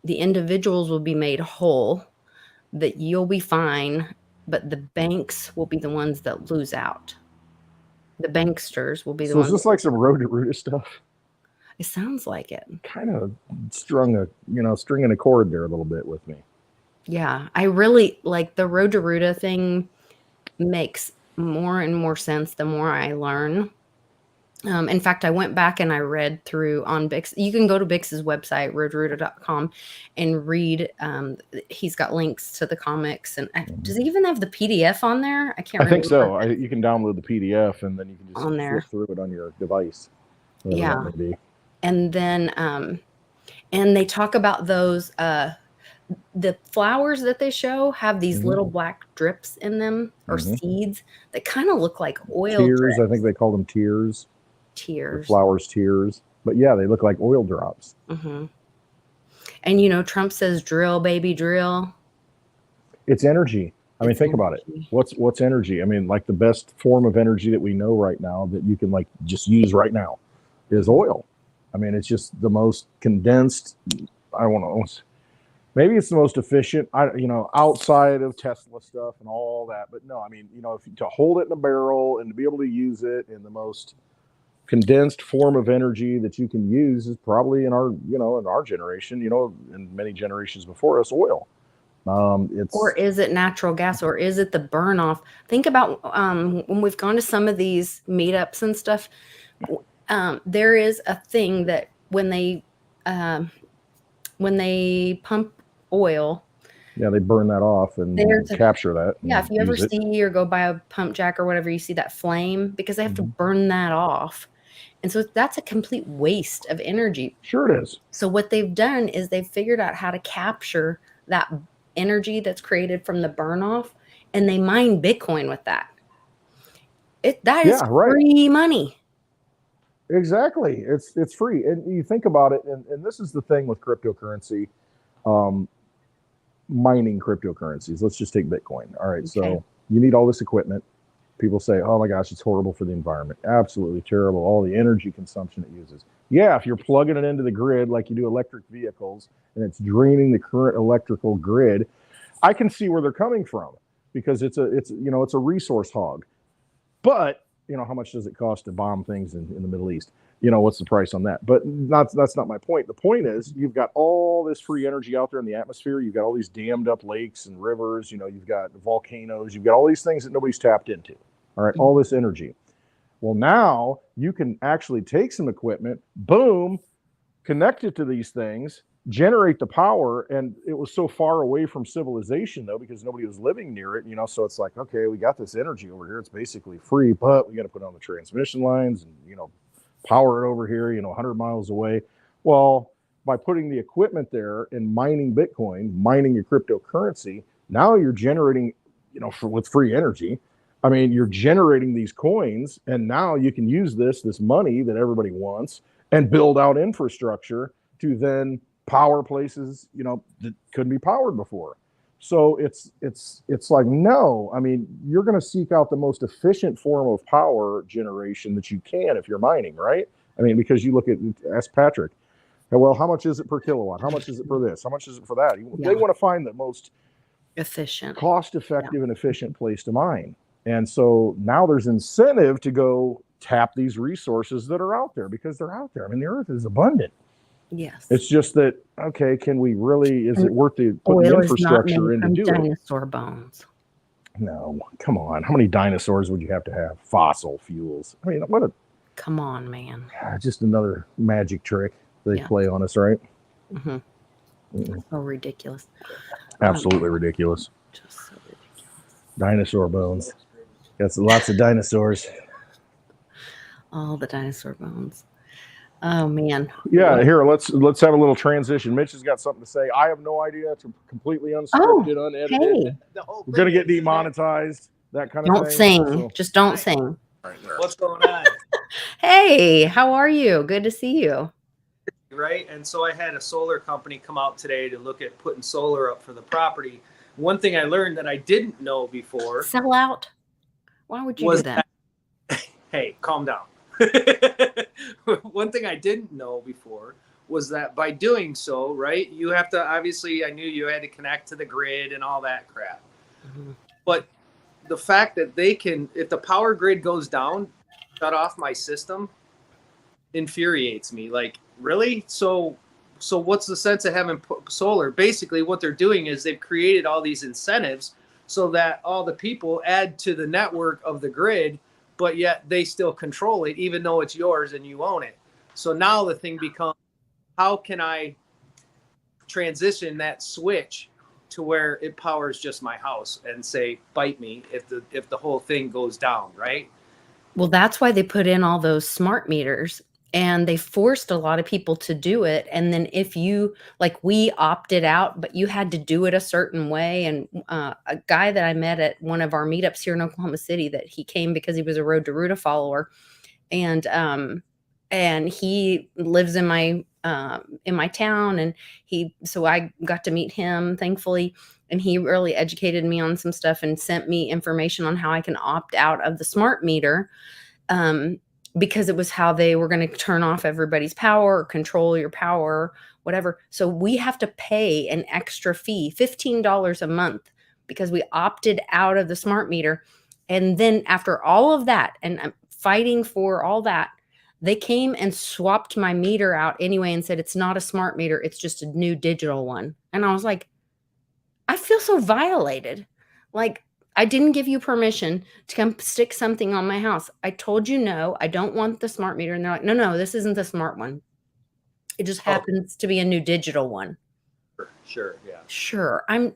the individuals will be made whole, that you'll be fine, but the banks will be the ones that lose out. The banksters will be the ones. So is this like some Road to Ruta stuff? It sounds like it. Kind of stringing a chord there a little bit with me. Yeah, I really like the Road to Ruta thing. Makes more and more sense the more I learn. In fact, I went back and I read through on Bix. You can go to Bix's website, roadruta.com, and read. He's got links to the comics. And does he even have the PDF on there? I can't remember. I think so. You can download the PDF and then you can just flip through it on your device. Yeah. And then, and they talk about those, the flowers that they show have these little black drips in them or seeds that kind of look like oil tears. Drips. I think they call them tears. Tears. The flowers, tears. But yeah, they look like oil drops. And Trump says, drill, baby, drill. It's energy. I mean, think about it. What's energy? I mean, like the best form of energy that we know right now that you can like just use right now is oil. I mean, it's just the most condensed. I don't know. Maybe it's the most efficient, outside of Tesla stuff and all that. But no, I mean, to hold it in a barrel and to be able to use it in the most condensed form of energy that you can use is probably in our generation, and many generations before us, oil. Or is it natural gas, or is it the burn off? Think about when we've gone to some of these meetups and stuff. There is a thing that when they pump oil, they burn that off and capture that. If you ever see or go by a pump jack or whatever, you see that flame because they have to burn that off. And so that's a complete waste of energy. Sure it is. So what they've done is they've figured out how to capture that energy that's created from the burn off, and they mine Bitcoin with that. That is free money. Exactly. It's free. And you think about it, and this is the thing with cryptocurrency, mining cryptocurrencies. Let's just take Bitcoin. All right. Okay. So you need all this equipment. People say, oh my gosh, it's horrible for the environment. Absolutely terrible. All the energy consumption it uses. Yeah, if you're plugging it into the grid like you do electric vehicles and it's draining the current electrical grid, I can see where they're coming from, because it's a resource hog. But how much does it cost to bomb things in the Middle East? What's the price on that? But that's not my point. The point is, you've got all this free energy out there in the atmosphere. You've got all these dammed up lakes and rivers. You've got volcanoes. You've got all these things that nobody's tapped into. All right, all this energy. Well, now you can actually take some equipment, boom, connect it to these things, generate the power. And it was so far away from civilization, though, because nobody was living near it, so it's like, okay, we got this energy over here. It's basically free, but we got to put on the transmission lines and, power it over here, 100 miles away. Well, by putting the equipment there and mining Bitcoin, mining your cryptocurrency, now you're generating, with free energy. I mean, you're generating these coins, and now you can use this money that everybody wants and build out infrastructure to then power places, that couldn't be powered before. So it's like, no, I mean, you're going to seek out the most efficient form of power generation that you can if you're mining, right? I mean, because you ask Patrick, well, how much is it per kilowatt? How much is it for this? How much is it for that? They want to find the most efficient, cost-effective and efficient place to mine. And so now there's incentive to go tap these resources that are out there, because they're out there. I mean, the earth is abundant. Yes. It's just that, okay, can we really, is it worth the putting infrastructure in to do dinosaur bones? No, come on. How many dinosaurs would you have to have? Fossil fuels. I mean, come on, man. Just another magic trick they play on us, right? Mm-hmm. So ridiculous. Absolutely ridiculous. Just so ridiculous. Dinosaur bones. Got lots of dinosaurs. All the dinosaur bones. Oh man. Yeah, here, let's have a little transition. Mitch has got something to say. I have no idea. It's completely unscripted, unedited. Hey. We're gonna get demonetized. That kind of thing. Don't sing. So. Just don't sing. Right, what's going on? Hey, how are you? Good to see you. Right. And so I had a solar company come out today to look at putting solar up for the property. One thing I learned that I didn't know before. Sell out? Why would you do that? Hey, calm down. One thing I didn't know before was that by doing so, right, you have to, obviously, I knew you had to connect to the grid and all that crap. Mm-hmm. But the fact that they can, if the power grid goes down, shut off my system infuriates me. Like, really? So what's the sense of having solar? Basically, what they're doing is they've created all these incentives so that all the people add to the network of the grid, but yet they still control it, even though it's yours and you own it. So now the thing becomes, how can I transition that switch to where it powers just my house and say, bite me if the whole thing goes down, right? Well, that's why they put in all those smart meters, and they forced a lot of people to do it. And then if you, like, we opted out, but you had to do it a certain way. And a guy that I met at one of our meetups here in Oklahoma City, that he came because he was a Road to Ruta follower. And he lives in my town, and so I got to meet him, thankfully. And he really educated me on some stuff and sent me information on how I can opt out of the smart meter. Because it was how they were going to turn off everybody's power or control your power, whatever. So we have to pay an extra fee, $15 a month, because we opted out of the smart meter. And then after all of that, and I'm fighting for all that, they came and swapped my meter out anyway and said, it's not a smart meter, it's just a new digital one. And I was like, I feel so violated. Like, I didn't give you permission to come stick something on my house. I told you, no, I don't want the smart meter. And they're like, no, this isn't the smart one. It just happens to be a new digital one. Sure. Yeah. Sure. I'm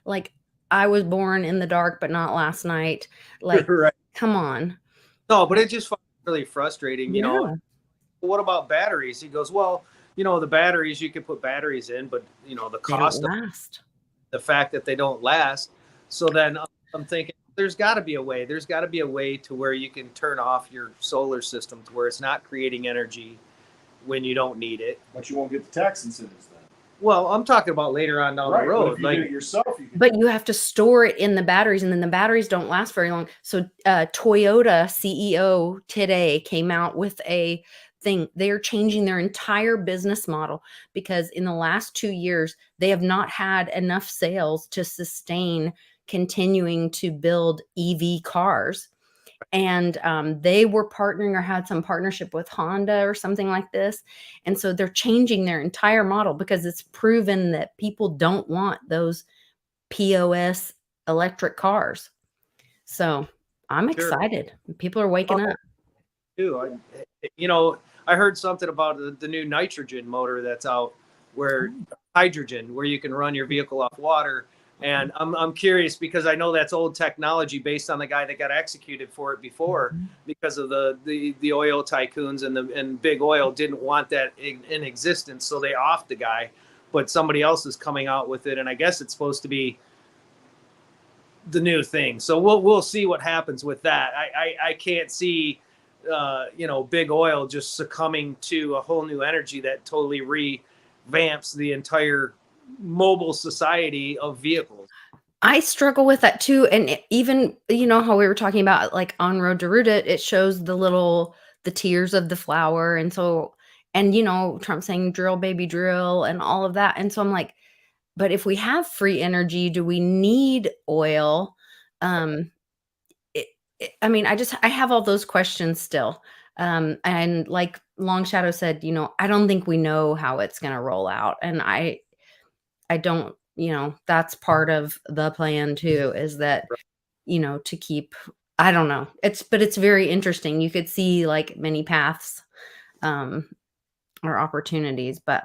like, I was born in the dark, but not last night. Like, right. Come on. No, but it just really frustrating. Yeah. You know, what about batteries? He goes, well, you know, the batteries, you can put batteries in, but you know, the They don't cost of last. the fact that they don't last. So then I'm thinking there's got to be a way. There's got to be a way to where you can turn off your solar system to where it's not creating energy when you don't need it. But you won't get the tax incentives then. Well, I'm talking about later on down the road. But if you did it yourself, you can. But you have to store it in the batteries, and then the batteries don't last very long. So Toyota CEO today came out with a thing. They are changing their entire business model because in the last 2 years, they have not had enough sales to sustain continuing to build EV cars. And they were partnering or had some partnership with Honda or something like this. And so they're changing their entire model because it's proven that people don't want those POS electric cars. So I'm excited. People are waking up. Too. You know, I heard something about the new nitrogen motor that's out, where hydrogen, where you can run your vehicle off water. And I'm curious because I know that's old technology based on the guy that got executed for it before, because of the oil tycoons and big oil didn't want that in existence, so they offed the guy. But somebody else is coming out with it, and I guess it's supposed to be the new thing. So we'll see what happens with that. I can't see you know, big oil just succumbing to a whole new energy that totally revamps the entire mobile society of vehicles. I struggle with that too. And even, you know, how we were talking about like on Road to Root it shows the tears of the flower. And so, and you know, Trump saying drill, baby, drill, and all of that. And so I'm like, but if we have free energy, do we need oil? I mean, I have all those questions still. And like Long Shadow said, you know, I don't think we know how it's going to roll out. And I don't, you know, that's part of the plan too, is that, you know, to keep, I don't know. But it's very interesting. You could see like many paths, or opportunities, but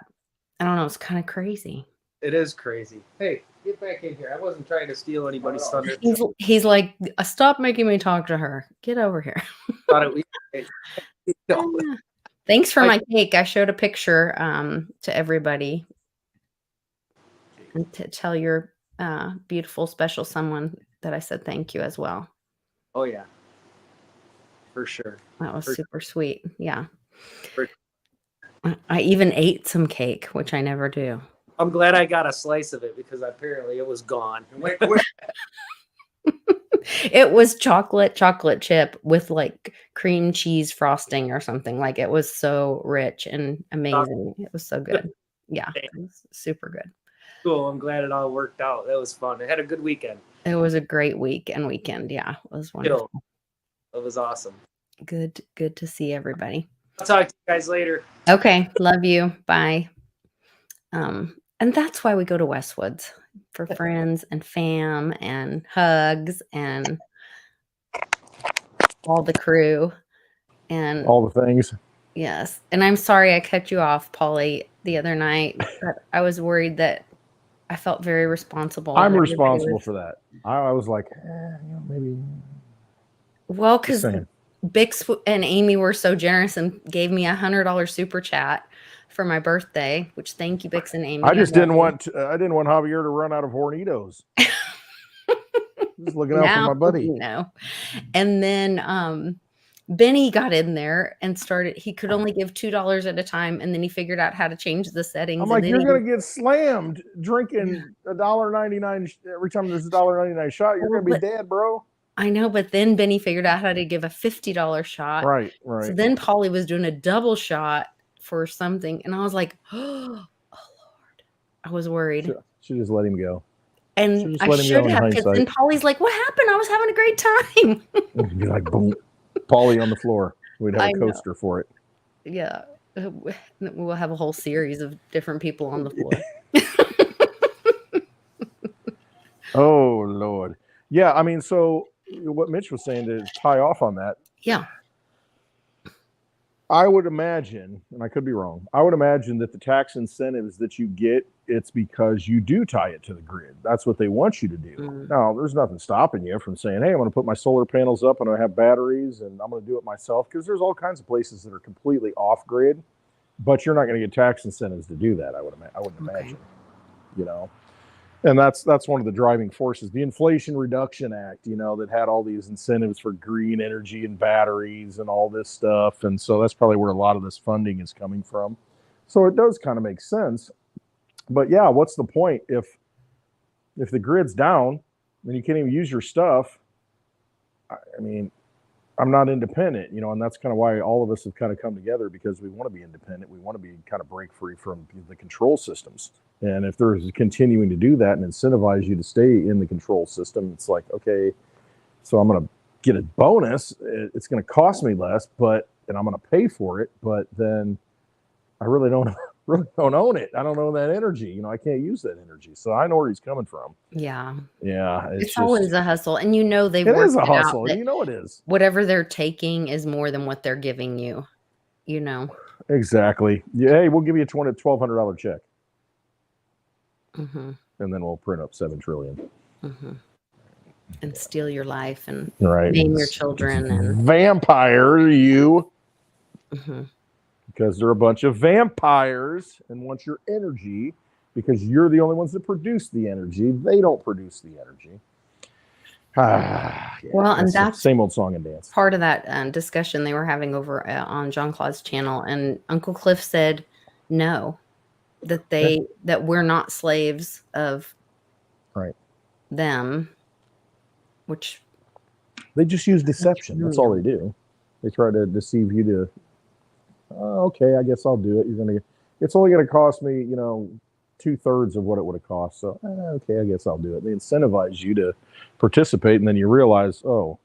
I don't know. It's kind of crazy. It is crazy. Hey, get back in here. I wasn't trying to steal anybody's thunder. He's like, stop making me talk to her. Get over here. Thanks for my cake. I showed a picture to everybody, and to tell your beautiful, special someone that I said thank you as well. Oh yeah, for sure. That was super sweet. Yeah. I even ate some cake, which I never do. I'm glad I got a slice of it because apparently it was gone. It was chocolate chip with like cream cheese frosting or something. Like it was so rich and amazing. It was so good. Yeah, it was super good. Cool. I'm glad it all worked out. That was fun. I had a good weekend. It was a great week and weekend. Yeah, it was wonderful. It was awesome. Good to see everybody. I'll talk to you guys later. Okay, love you. Bye. And that's why we go to Westwoods, for friends and fam and hugs and all the crew and all the things. Yes. And I'm sorry I cut you off, Polly, the other night, but I was worried that I felt very responsible. I'm responsible for that. I was like, you know, maybe. Well, because Bix and Amy were so generous and gave me $100 super chat for my birthday, which thank you, Bix and Amy. I just didn't want Javier to run out of Hornitos. Just looking out for my buddy. No. And then Benny got in there and he could only give $2 at a time, and then he figured out how to change the settings. I'm like, you're gonna get slammed drinking $1.99 every time there's a $1.99 shot. You're gonna be dead, bro. I know, but then Benny figured out how to give a $50 shot. Right. So then Polly was doing a double shot for something, and I was like, oh Lord. I was worried. She just let him go. And I should have, because then Polly's like, what happened? I was having a great time. It'd be like, boom, Polly on the floor. We'd have a coaster for it. Yeah. We'll have a whole series of different people on the floor. Oh, Lord. Yeah, I mean, so what Mitch was saying, to tie off on that. Yeah. I would imagine, and I could be wrong, I would imagine that the tax incentives that you get, it's because you do tie it to the grid. That's what they want you to do. Now, there's nothing stopping you from saying, hey, I'm going to put my solar panels up and I have batteries and I'm going to do it myself, because there's all kinds of places that are completely off grid, but you're not going to get tax incentives to do that, I wouldn't imagine, you know. And that's one of the driving forces. The Inflation Reduction Act, you know, that had all these incentives for green energy and batteries and all this stuff. And so that's probably where a lot of this funding is coming from. So it does kind of make sense. But yeah, what's the point if the grid's down and you can't even use your stuff? I mean, I'm not independent, you know, and that's kind of why all of us have kind of come together, because we want to be independent. We want to be kind of break free from the control systems. And if there's continuing to do that and incentivize you to stay in the control system, it's like, okay, so I'm going to get a bonus. It's going to cost me less, and I'm going to pay for it. But then I really don't own it. I don't own that energy. You know, I can't use that energy. So I know where he's coming from. Yeah. Yeah. It's always a hustle. And you know, they've it worked is a it hustle. out that You know, it is. whatever they're taking is more than what they're giving you, you know. Exactly. Yeah, hey, we'll give you a $1,200 check. Mm-hmm. And then we'll print up $7 trillion. Mm-hmm. And steal your life and right. name your children. And vampire you. Mm-hmm. Because they're a bunch of vampires and want your energy, because you're the only ones that produce the energy. They don't produce the energy. Yeah, well, and that's same old song and dance. Part of that discussion they were having over on John Claude's channel, and Uncle Cliff said no, that we're not slaves of them, which they just use deception. That's all they do. They try to deceive you to, okay, I guess I'll do it. It's only going to cost me, you know, 2/3 of what it would have cost. So, okay, I guess I'll do it. They incentivize you to participate, and then you realize, oh,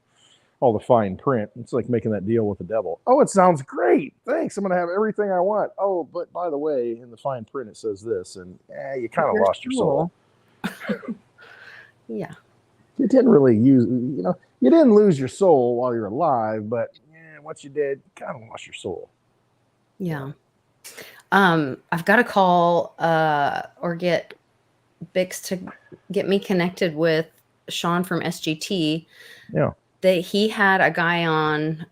all the fine print. It's like making that deal with the devil. Oh, it sounds great. Thanks. I'm going to have everything I want. Oh, but by the way, in the fine print, it says this, and you kind of lost your soul. Yeah. You didn't really you didn't lose your soul while you're alive, but once you did, you kind of lost your soul. Yeah. I've got to call or get Bix to get me connected with Sean from SGT. Yeah. He had a guy on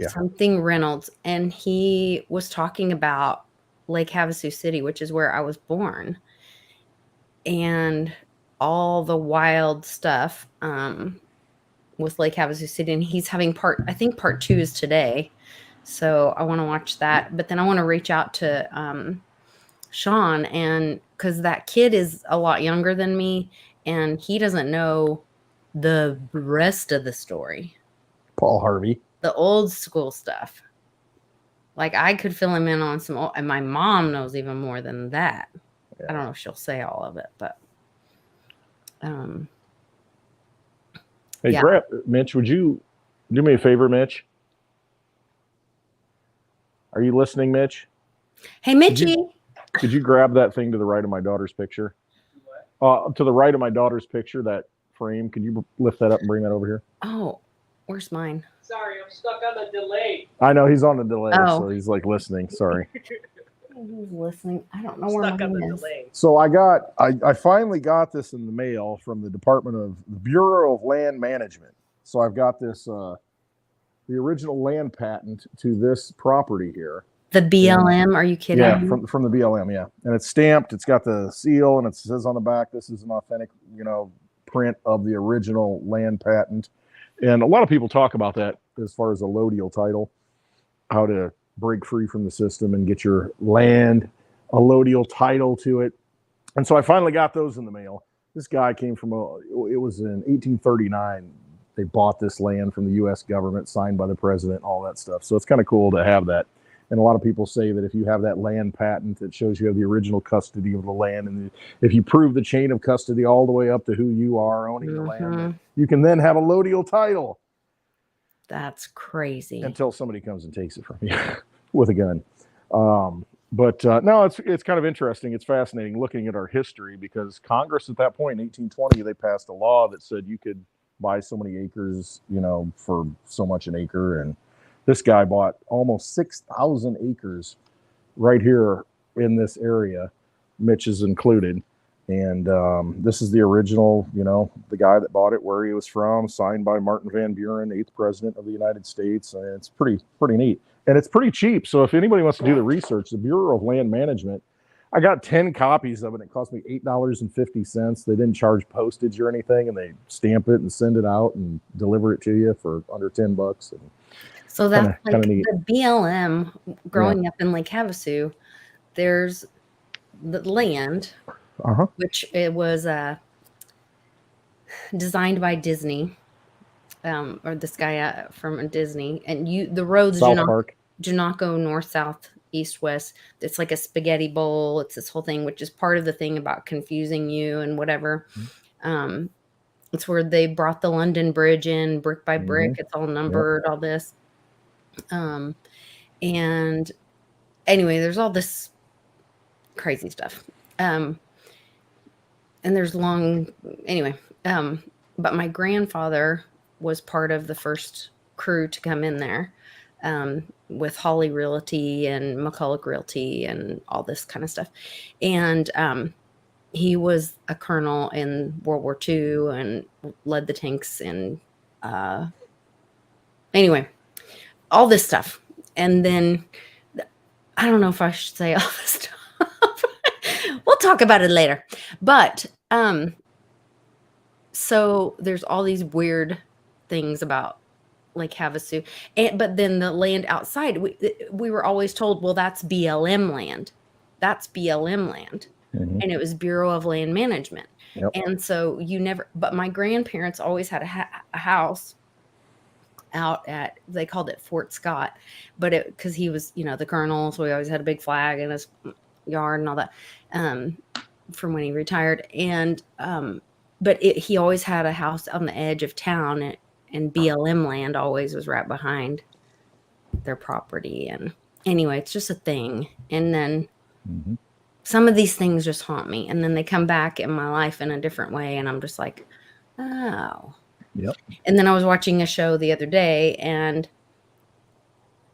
something Reynolds, and he was talking about Lake Havasu City, which is where I was born, and all the wild stuff with Lake Havasu City. And he's having I think part 2 is today. So I want to watch that, but then I want to reach out to Sean, and because that kid is a lot younger than me, and he doesn't know the rest of the story. Paul Harvey, the old school stuff. Like I could fill him in on some, and my mom knows even more than that. Yeah. I don't know if she'll say all of it, but hey, Mitch, would you do me a favor, Mitch? Are you listening, Mitch? Hey, Mitchie. Could you grab that thing to the right of my daughter's picture? What? To the right of my daughter's picture, that frame. Could you lift that up and bring that over here? Oh, where's mine? Sorry, I'm stuck on a delay. I know, he's on a delay, so he's like listening. Sorry. He's listening. I don't know where mine is. Delay. So I finally got this in the mail from the Bureau of Land Management. So I've got this the original land patent to this property here. The BLM? Are you kidding? Yeah, from the BLM, yeah. And it's stamped. It's got the seal, and it says on the back, this is an authentic, print of the original land patent. And a lot of people talk about that as far as a allodial title, how to break free from the system and get your land allodial title to it. And so I finally got those in the mail. This guy came from it was in 1839. They bought this land from the U.S. government, signed by the president, all that stuff. So it's kind of cool to have that. And a lot of people say that if you have that land patent, it shows you have the original custody of the land. And if you prove the chain of custody all the way up to who you are owning the land, you can then have a allodial title. That's crazy. Until somebody comes and takes it from you with a gun. No, it's kind of interesting. It's fascinating looking at our history, because Congress at that point in 1820, they passed a law that said you could buy so many acres, for so much an acre. And this guy bought almost 6,000 acres right here in this area. Mitch is included. And this is the original, the guy that bought it, where he was from, signed by Martin Van Buren, 8th president of the United States. And it's pretty neat. And it's pretty cheap. So if anybody wants to do the research, the Bureau of Land Management, I got 10 copies of it. It cost me $8.50. They didn't charge postage or anything, and they stamp it and send it out and deliver it to you for under $10. And so that's like the BLM. Growing up in Lake Havasu, there's the land, which it was designed by Disney, or this guy from Disney, and the roads do not go north, south, east, west. It's like a spaghetti bowl. It's this whole thing, which is part of the thing about confusing you and whatever. It's where they brought the London Bridge in brick by brick. It's all numbered, all this. And anyway, there's all this crazy stuff. And there's but my grandfather was part of the first crew to come in there, with Holly Realty and McCulloch Realty and all this kind of stuff. And he was a colonel in World War II and led the tanks. And anyway, all this stuff. And then I don't know if I should say all this stuff. We'll talk about it later. But so there's all these weird things about Lake Havasu, but then the land outside, we were always told, well, that's BLM land. That's BLM land. And it was Bureau of Land Management. And so but my grandparents always had a house out at, they called it Fort Scott, but because he was, the colonel, so he always had a big flag in his yard and all that, from when he retired. And but he always had a house on the edge of town, and BLM land always was right behind their property. And anyway, it's just a thing. And then some of these things just haunt me, and then they come back in my life in a different way, and I'm just like, oh. And then I was watching a show the other day, and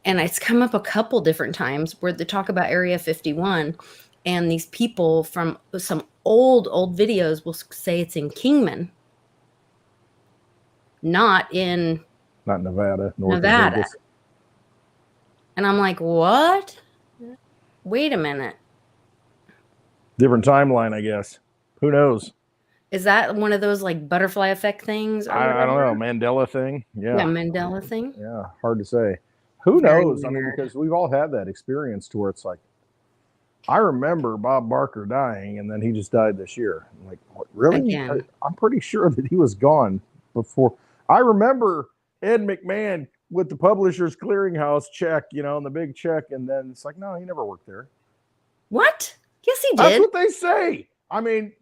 it's come up a couple different times where they talk about Area 51, and these people from some old videos will say it's in Kingman, not Nevada, Nevada. And I'm like, what? Wait a minute. Different timeline, I guess. Who knows? Is that one of those like butterfly effect things? I don't know. Mandela thing. Yeah, Mandela thing. Yeah, hard to say. Who knows? I mean, because we've all had that experience to where it's like, I remember Bob Barker dying, and then he just died this year. I'm like, what, really? I'm pretty sure that he was gone before. I remember Ed McMahon with the Publishers Clearinghouse check, and the big check, and then it's like, no, he never worked there. What? Yes, he did. That's what they say. I mean,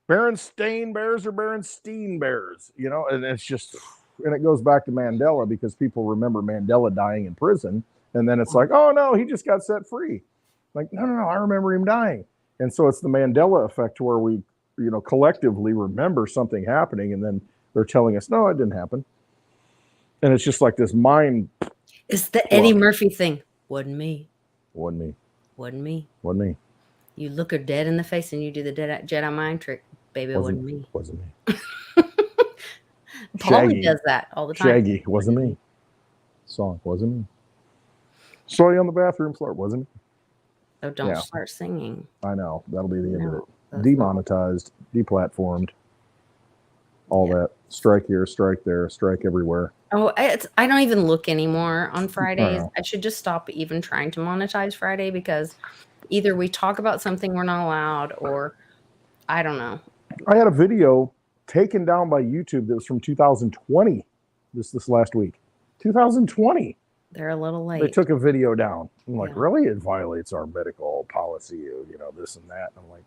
Berenstain Bears or Berenstein Bears, and it's just, and it goes back to Mandela, because people remember Mandela dying in prison, and then it's like, oh no, he just got set free. Like, no, I remember him dying. And so it's the Mandela effect, where we, collectively remember something happening, and then they're telling us, no, it didn't happen. And it's just like this mind. It's the Eddie Murphy thing. Wasn't me. Wasn't me. Wasn't me. Wasn't me. You look her dead in the face and you do the Jedi mind trick. Baby, it wasn't me. Wasn't me. Paulie does that all the time. Shaggy, wasn't me. Song, wasn't me. Saw you on the bathroom floor, wasn't me. Oh, don't start singing. I know. That'll be the end of it. Demonetized, deplatformed, all that. Strike here, strike there, strike everywhere. Oh, I don't even look anymore on Fridays. I should just stop even trying to monetize Friday, because either we talk about something we're not allowed, or I don't know. I had a video taken down by YouTube that was from 2020 this last week. 2020. They're a little late. They took a video down. I'm like, really? It violates our medical policy of, this and that. And I'm like,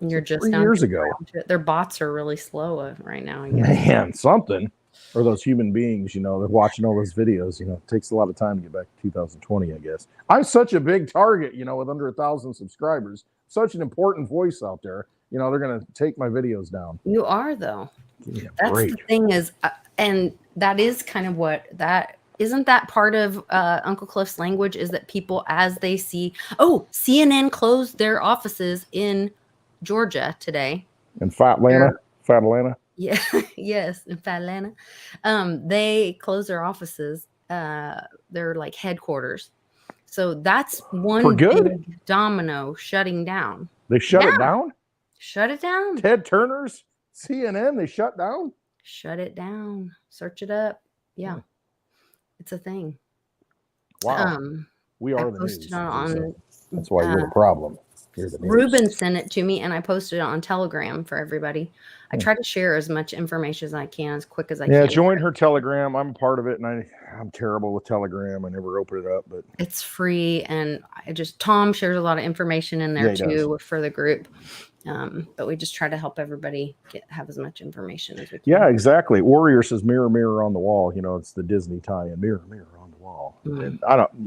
you're just 3 years ago. Their bots are really slow right now, I guess. Man, something. Or those human beings, they're watching all those videos. It takes a lot of time to get back to 2020, I guess. I'm such a big target, with under 1,000 subscribers. Such an important voice out there. They're going to take my videos down. You are, though. That's the thing is, and that is kind of what that isn't that part of Uncle Cliff's language is that people as they see, CNN closed their offices in Georgia today. In Fat Atlanta. Yeah, yes, in Fat Atlanta. They closed their offices, their like headquarters. So that's one big domino shutting down. They shut it down? Shut it down. Ted Turner's CNN, they shut down? Shut it down. Search it up. Yeah. It's a thing. Wow. We are the news. That's why you're the problem. You're the news. Ruben sent it to me and I posted it on Telegram for everybody. I try to share as much information as I can, as quick as I can. Yeah, join her Telegram. I'm a part of it, and I'm terrible with Telegram. I never open it up, but it's free, and Tom shares a lot of information in there too for the group. But we just try to help everybody have as much information as we can. Yeah, exactly. Warrior says mirror, mirror on the wall. It's the Disney tie-in. Mirror, mirror on the wall. And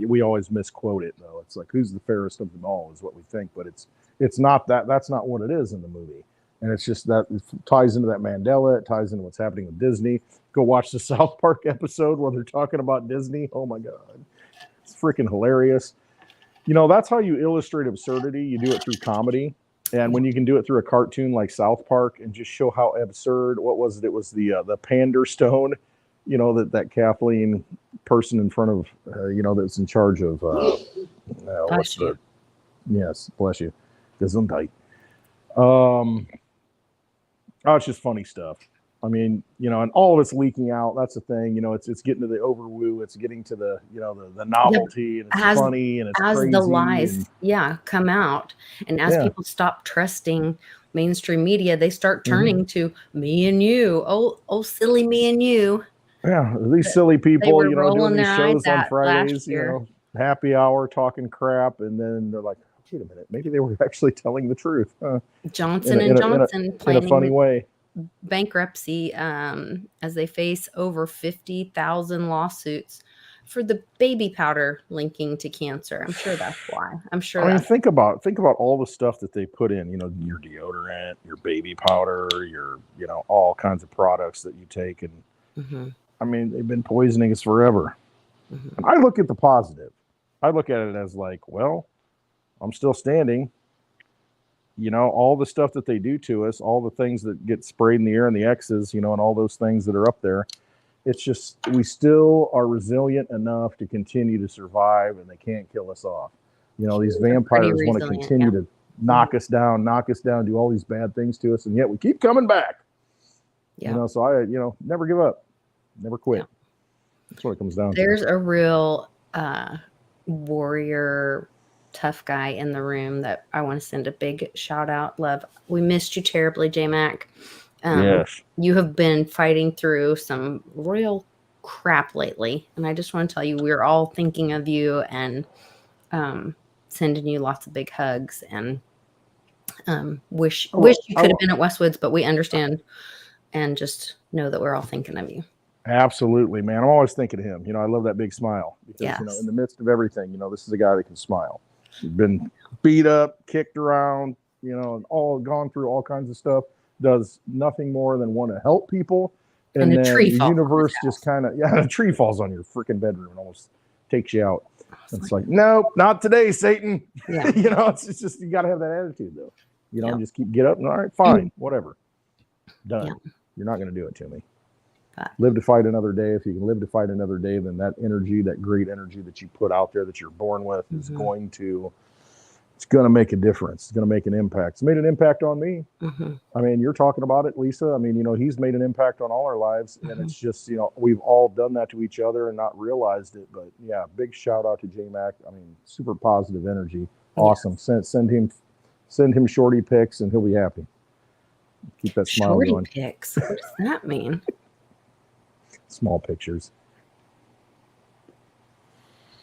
we always misquote it though. It's like, who's the fairest of them all is what we think, but it's not that. That's not what it is in the movie. And it's just that it ties into that Mandela. It ties into what's happening with Disney. Go watch the South Park episode where they're talking about Disney. Oh my God. It's freaking hilarious. That's how you illustrate absurdity. You do it through comedy. And when you can do it through a cartoon like South Park and just show how absurd, what was it? It was the Pander Stone, that Kathleen person in front of, that's in charge of, yes, bless you. Gesundheit. It's just funny stuff. I mean, and all of it's leaking out. That's the thing. It's getting to the overwoo. It's getting to the, the novelty, and it's funny, and it's crazy. As the lies, come out, and as people stop trusting mainstream media, they start turning to me and you. Oh, silly me and you. Yeah, these silly people, doing these shows on Fridays, happy hour, talking crap, and then they're like, wait a minute, maybe they were actually telling the truth. Johnson & Johnson in a funny way. Bankruptcy as they face over 50,000 lawsuits for the baby powder linking to cancer. I'm sure that's why. Think about all the stuff that they put in, your deodorant, your baby powder, your, all kinds of products that you take. And I mean, they've been poisoning us forever. And I look at the positive. I look at it as like, well, I'm still standing. All the stuff that they do to us, all the things that get sprayed in the air and the X's, and all those things that are up there. It's just, we still are resilient enough to continue to survive, and they can't kill us off. These vampires want to continue to knock us down, do all these bad things to us, and yet we keep coming back. Yeah. So I, never give up, never quit. Yeah. That's what it comes down to. There's a real warrior tough guy in the room that I want to send a big shout out. Love, we missed you terribly, J-Mac. Yes. You have been fighting through some real crap lately, and I just want to tell you we're all thinking of you and sending you lots of big hugs, and wish you could have been at Westwoods, but we understand, and just know that we're all thinking of you. Absolutely, man. I'm always thinking of him. I love that big smile because in the midst of everything, this is a guy that can smile. He's been beat up, kicked around, and all gone through all kinds of stuff. Does nothing more than want to help people, and then the universe just kind of a tree falls on your freaking bedroom and almost takes you out. It's like, nope, not today, Satan. Yeah. It's just you got to have that attitude though. Just get up and all right, fine, whatever, done. Yeah. You're not going to do it to me. Live to fight another day. If you can live to fight another day, then that energy, that great energy that you put out there, that you're born with, is going to make a difference. It's going to make an impact. It's made an impact on me. I mean, you're talking about it, Lisa. I mean, he's made an impact on all our lives, and it's just, we've all done that to each other and not realized it. But yeah, big shout out to J-Mac. I mean, super positive energy. Awesome. Send him shorty pics, and he'll be happy. Keep that smile shorty going. Pics. What does that mean? Small pictures.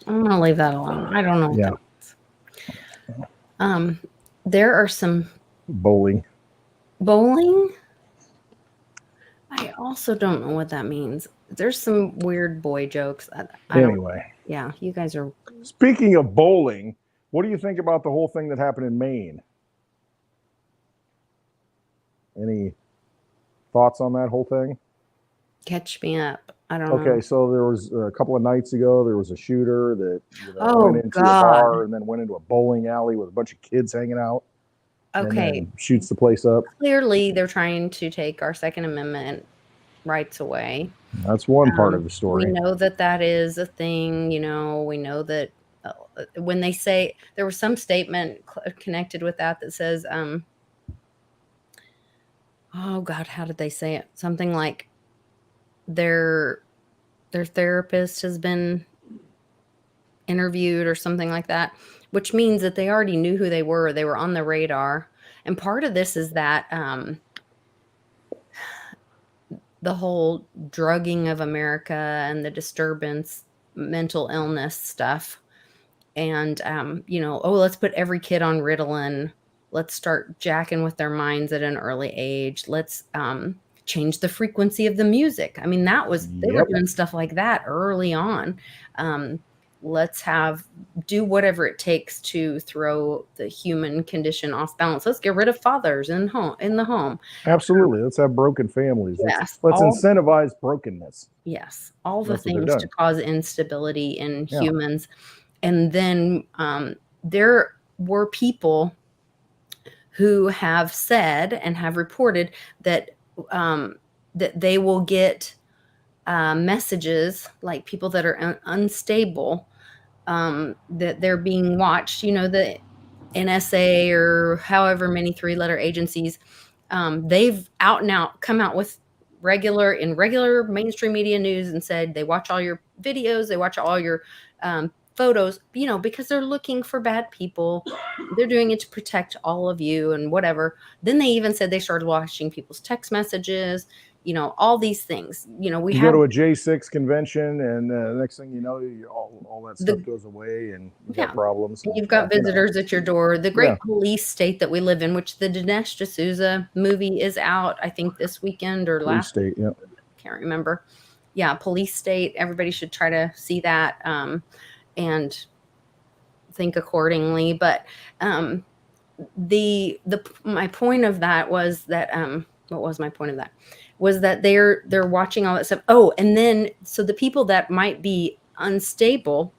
I'm gonna leave that alone. I don't know. Yeah. There are some bowling. I also don't know what that means. There's some weird boy jokes. Anyway. Yeah, you guys are. Speaking of bowling, what do you think about the whole thing that happened in Maine? Any Thoughts on that whole thing? Catch me up. I don't know. Okay, so there was a couple of nights ago, there was a shooter that Oh, went into a God. bar and then went into a bowling alley with a bunch of kids hanging out and Okay. then shoots the place up. Clearly, they're trying to take our Second Amendment rights away. That's one part of the story. We know that that is a thing. You know, we know that when they say there was some statement connected with that that says, oh God, how did they say it? Something like their therapist has been interviewed or something like that, which means that they already knew who they were. They were on the radar. And part of this is that the whole drugging of America and the disturbance, mental illness stuff. And, you know, oh, let's put every kid on Ritalin. Let's start jacking with their minds at an early age. Let's change the frequency of the music. I mean, that was, they were doing stuff like that early on. Let's do whatever it takes to throw the human condition off balance. Let's get rid of fathers in the home. Absolutely. Let's have broken families. Yes. Let's incentivize brokenness. Yes. All the things to cause instability in humans. And then there were people who have said and have reported that that they will get messages, like people that are unstable, that they're being watched. You know, the NSA or however many 3-letter agencies, they've out and out come out with regular mainstream media news and said they watch all your videos, they watch all your photos, you know, because they're looking for bad people. They're doing it to protect all of you and whatever. Then they even said they started watching people's text messages, you know, all these things. You know, you go to a J6 convention and the next thing you know, all that stuff goes away and you've got problems. And you've got visitors at your door. The great police state that we live in, which the Den.social movie is out, I think this weekend or last state, yeah. Can't remember. Yeah, police state. Everybody should try to see that. And think accordingly. But my point of that was that what was my point of that? Was that they're watching all that stuff. Oh, and then so the people that might be unstable,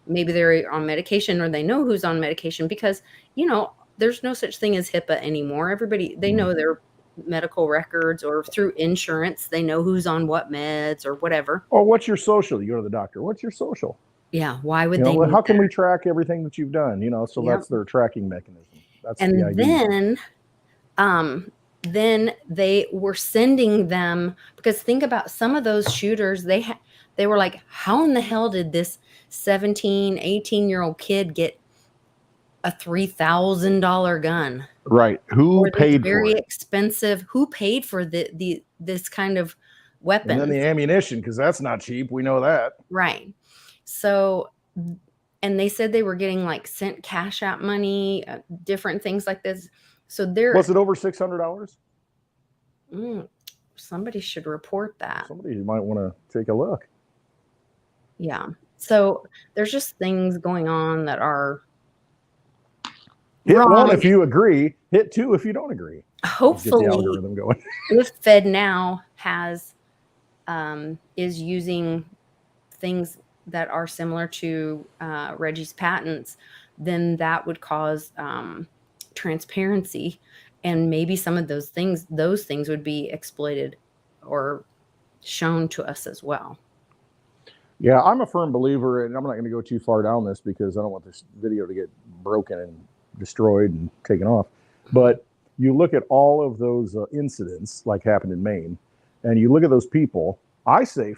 maybe they're on medication or they know who's on medication, because you know there's no such thing as HIPAA anymore. Everybody, they know their medical records, or through insurance they know who's on what meds or whatever. Oh, what's your social? You go to the doctor. What's your social? Yeah, why would they? How can we track everything that you've done? You know, so that's their tracking mechanism. That's and the idea. Then they were sending them, because think about some of those shooters. They were like, how in the hell did this 17, 18-year-old kid get a $3,000 gun? Right. Who paid for it? Very expensive. Who paid for this kind of weapon? And then the ammunition, because that's not cheap. We know that. Right. So, and they said they were getting like sent cash out money, different things like this. So was it over $600? Somebody should report that. Somebody might want to take a look. Yeah. So there's just things going on that are hit wrong. 1 if you agree, hit 2 if you don't agree. Hopefully, get the algorithm going. If Fed now is using things that are similar to Reggie's patents, then that would cause transparency, and maybe some of those things would be exploited or shown to us as well. Yeah, I'm a firm believer, and I'm not going to go too far down this because I don't want this video to get broken and destroyed and taken off. But you look at all of those incidents like happened in Maine, and you look at those people. I say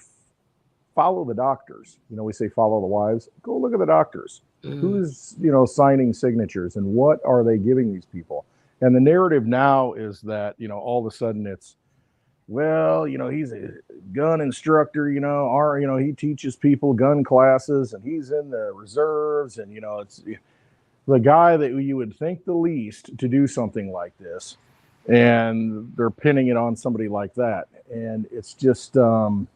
follow the doctors. You know, we say follow the wives. Go look at the doctors. Who's, you know, signing signatures and what are they giving these people? And the narrative now is that, you know, all of a sudden it's, well, you know, he's a gun instructor, you know, he teaches people gun classes and he's in the reserves. And, you know, it's the guy that you would think the least to do something like this. And they're pinning it on somebody like that. And it's just, you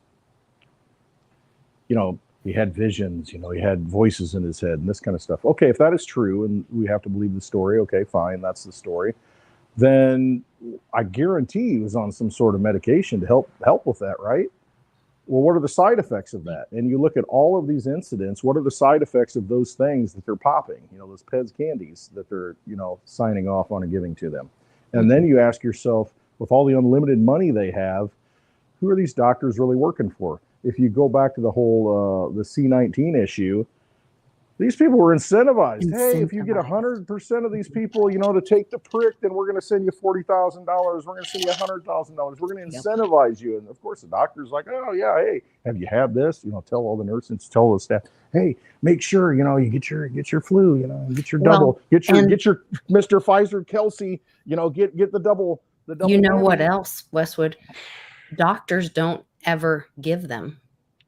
know, he had visions, you know, he had voices in his head and this kind of stuff. Okay, if that is true and we have to believe the story, okay, fine, that's the story. then I guarantee he was on some sort of medication to help with that, right? Well, what are the side effects of that? And you look at all of these incidents, what are the side effects of those things that they're popping, those Pez candies that they're, signing off on and giving to them. And then you ask yourself, with all the unlimited money they have, who are these doctors really working for? If you go back to the whole, the C-19 issue, these people were incentivized. Hey, if you get 100% of these people, to take the prick, then we're going to send you $40,000. We're going to send you $100,000. We're going to incentivize you. And of course, the doctor's like, oh yeah, hey, have you had this? Tell all the nurses, tell the staff, hey, make sure you get your flu, get your double, get your Mr. Pfizer Kelsey, get the double. The double. You know what else, Westwood? Doctors don't ever give them.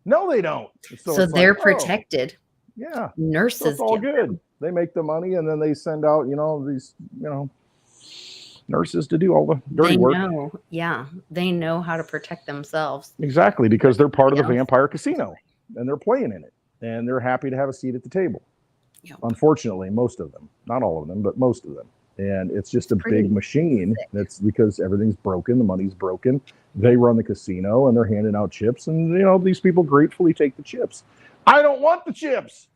No, they don't. So they're protected. Yeah, nurses. So it's all good. Them. They make the money, and then they send out, these, nurses to do all the dirty work. They know how to protect themselves. Exactly, because they're part of the vampire casino, and they're playing in it, and they're happy to have a seat at the table. Yep. Unfortunately, most of them, not all of them, but most of them, and it's just a big machine. That's because everything's broken, the money's broken. They run the casino, and they're handing out chips, and these people gratefully take the chips. I don't want the chips.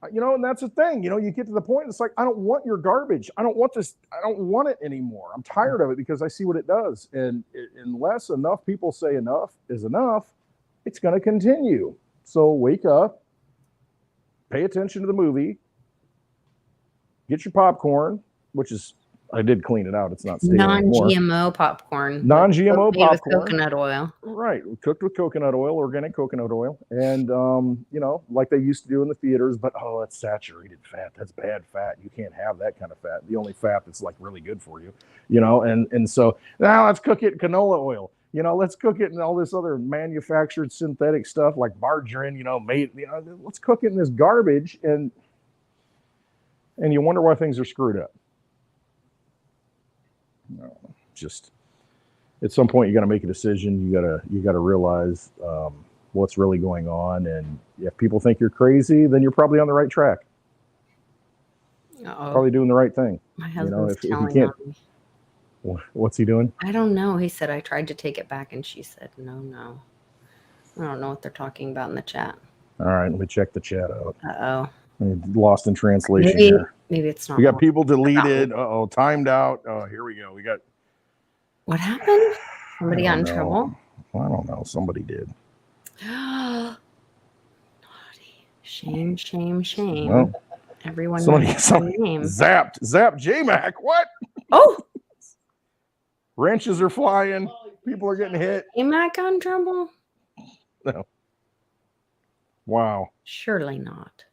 And that's the thing. You get to the point, it's like, I don't want your garbage. I don't want this. I don't want it anymore. I'm tired of it because I see what it does. And unless enough people say enough is enough, it's going to continue. So wake up, pay attention to the movie, get your popcorn, which is, I did clean it out. It's not stale anymore. Non-GMO popcorn. Non-GMO popcorn. With coconut oil. Right. Cooked with coconut oil, organic coconut oil. And, like they used to do in the theaters, but, that's saturated fat. That's bad fat. You can't have that kind of fat. The only fat that's like really good for you, and so now let's cook it in canola oil. Let's cook it in all this other manufactured synthetic stuff like margarine, let's cook it in this garbage. And you wonder why things are screwed up. No, just at some point you got to make a decision. You got to realize what's really going on, and if people think you're crazy, then you're probably on the right track. Probably doing the right thing. My husband's telling on me. What's he doing? I don't know. He said I tried to take it back, and she said no. I don't know what they're talking about in the chat. All right, let me check the chat out. Lost in translation here. Maybe it's not. We got people deleted. Timed out. Oh, here we go. We got. What happened? Somebody got in trouble? Well, I don't know. Somebody did. Naughty. Shame. Well, everyone somebody name. Zap JMac. What? Oh. Wrenches are flying. People are getting hit. JMac got in trouble? No. Wow. Surely not.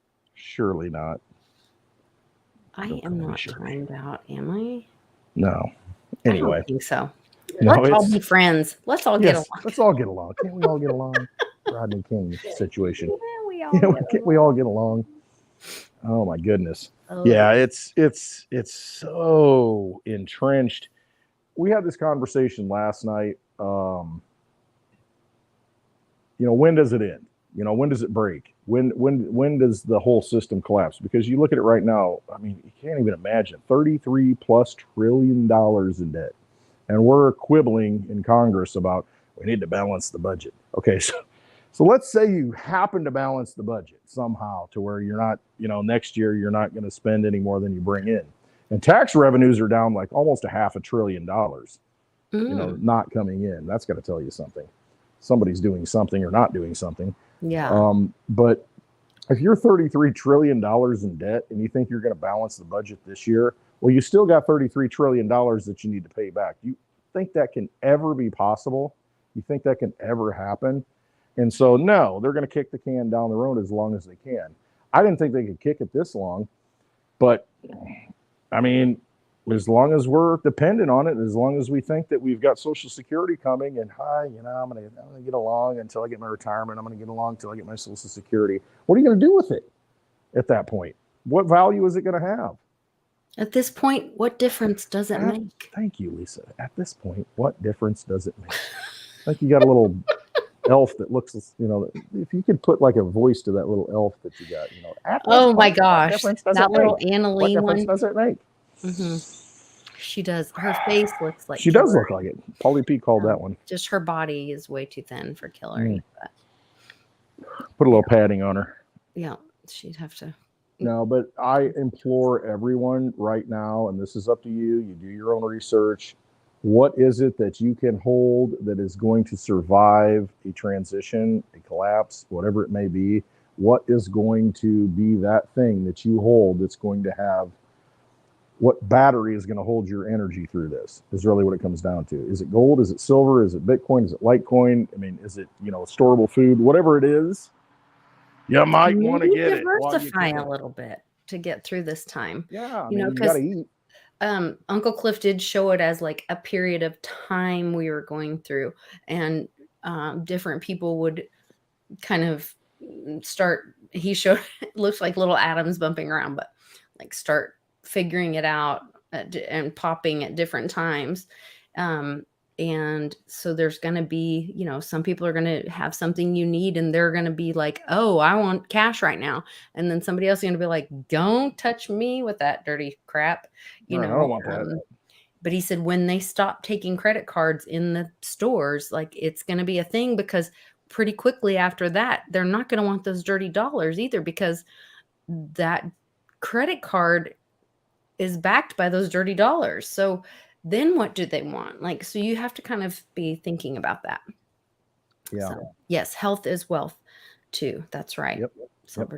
I am not timed out, am I? No. Anyway. I don't think so. No, let's all be friends. Let's all get along. Let's all get along. Can't we all get along? Rodney King situation. Yeah, we all get along. Oh my goodness. Yeah, it's so entrenched. We had this conversation last night. When does it end? When does it break? When does the whole system collapse? Because you look at it right now, I mean, you can't even imagine $33+ trillion in debt. And we're quibbling in Congress about we need to balance the budget. Okay, so let's say you happen to balance the budget somehow to where you're not, next year you're not going to spend any more than you bring in. And tax revenues are down like almost $500 billion, not coming in. That's got to tell you something. Somebody's doing something or not doing something. Yeah. But if you're $33 trillion in debt and you think you're going to balance the budget this year, well, you still got $33 trillion that you need to pay back. You think that can ever be possible? You think that can ever happen? And so, no, they're going to kick the can down the road as long as they can. I didn't think they could kick it this long, but I mean, as long as we're dependent on it, as long as we think that we've got Social Security coming and I'm going to get along until I get my retirement. I'm going to get along until I get my Social Security. What are you going to do with it at that point? What value is it going to have? At this point, what difference does it make? Thank you, Lisa. At this point, what difference does it make? Like you got a little elf that looks, if you could put like a voice to that little elf that you got, my gosh, that little Annalie one. What difference does it make? Mm-hmm. She does. Her face looks like She does Killer. look like it. Paulie P called that one. Just her body is way too thin for Killer. But Put a little padding on her. yeah, she'd have to. No, but I implore everyone right now, and this is up to you. You do your own research. What is it that you can hold that is going to survive a transition, a collapse, whatever it may be? What is going to be that thing that you hold that's going to have, what battery is going to hold your energy through this is really what it comes down to. Is it gold? Is it silver? Is it Bitcoin? Is it Litecoin? I mean, is it, storable food? Whatever it is, you might want to get it. Diversify a little bit to get through this time. Yeah, you got to eat. Uncle Cliff did show it as like a period of time we were going through, and different people would kind of start. He showed it looks like little atoms bumping around, but like start figuring it out and popping at different times. And so there's going to be, some people are going to have something you need and they're going to be like, oh, I want cash right now. And then somebody else is going to be like, don't touch me with that dirty crap. I don't want that. But he said when they stop taking credit cards in the stores, like it's going to be a thing, because pretty quickly after that, they're not going to want those dirty dollars either, because that credit card is backed by those dirty dollars. So then what do they want? Like, so you have to kind of be thinking about that. Yeah. So, yes. Health is wealth too. That's right. Yep.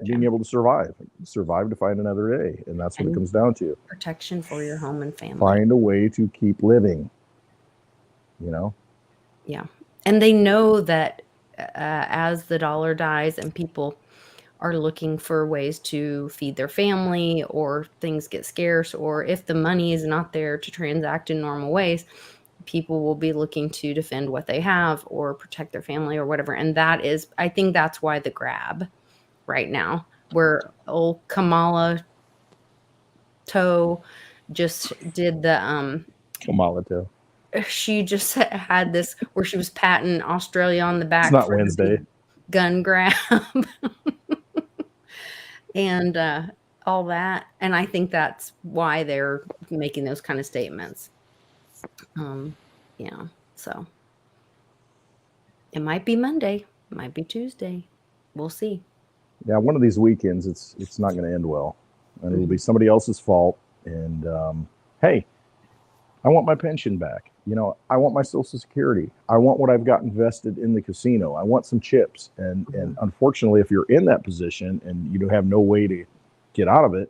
Being able to survive to find another day. And that's what it comes down to. Protection for your home and family. Find a way to keep living, Yeah. And they know that as the dollar dies and people are looking for ways to feed their family, or things get scarce, or if the money is not there to transact in normal ways, people will be looking to defend what they have or protect their family or whatever. And I think that's why the grab right now, where old Kamala Toe just did the Kamala Toe. She just had this where she was patting Australia on the back. It's not Wednesday. Gun grab. And all that. And I think that's why they're making those kind of statements. Yeah. So it might be Monday, it might be Tuesday. We'll see. Yeah, one of these weekends, it's not going to end well, and it'll be somebody else's fault. And hey, I want my pension back. I want my Social Security. I want what I've got invested in the casino. I want some chips. And unfortunately, if you're in that position and you have no way to get out of it,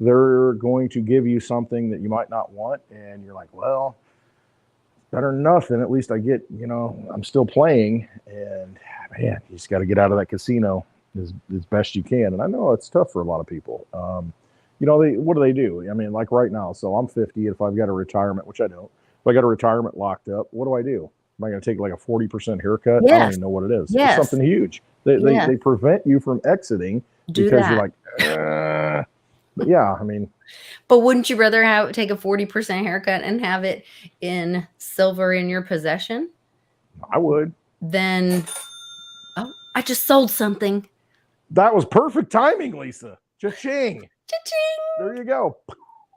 they're going to give you something that you might not want. And you're like, well, better than nothing. At least I get, I'm still playing. And man, you just got to get out of that casino as best you can. And I know it's tough for a lot of people. What do they do? I mean, like right now, so I'm 50. If I've got a retirement, which I don't, if I got a retirement locked up, what do I do? Am I going to take like a 40% haircut? Yes. I don't even know what it is. Yes. It's something huge. They prevent you from exiting because you're like, but yeah, I mean. But wouldn't you rather take a 40% haircut and have it in silver in your possession? I would. Then, I just sold something. That was perfect timing, Lisa. Cha-ching. Cha-ching. There you go.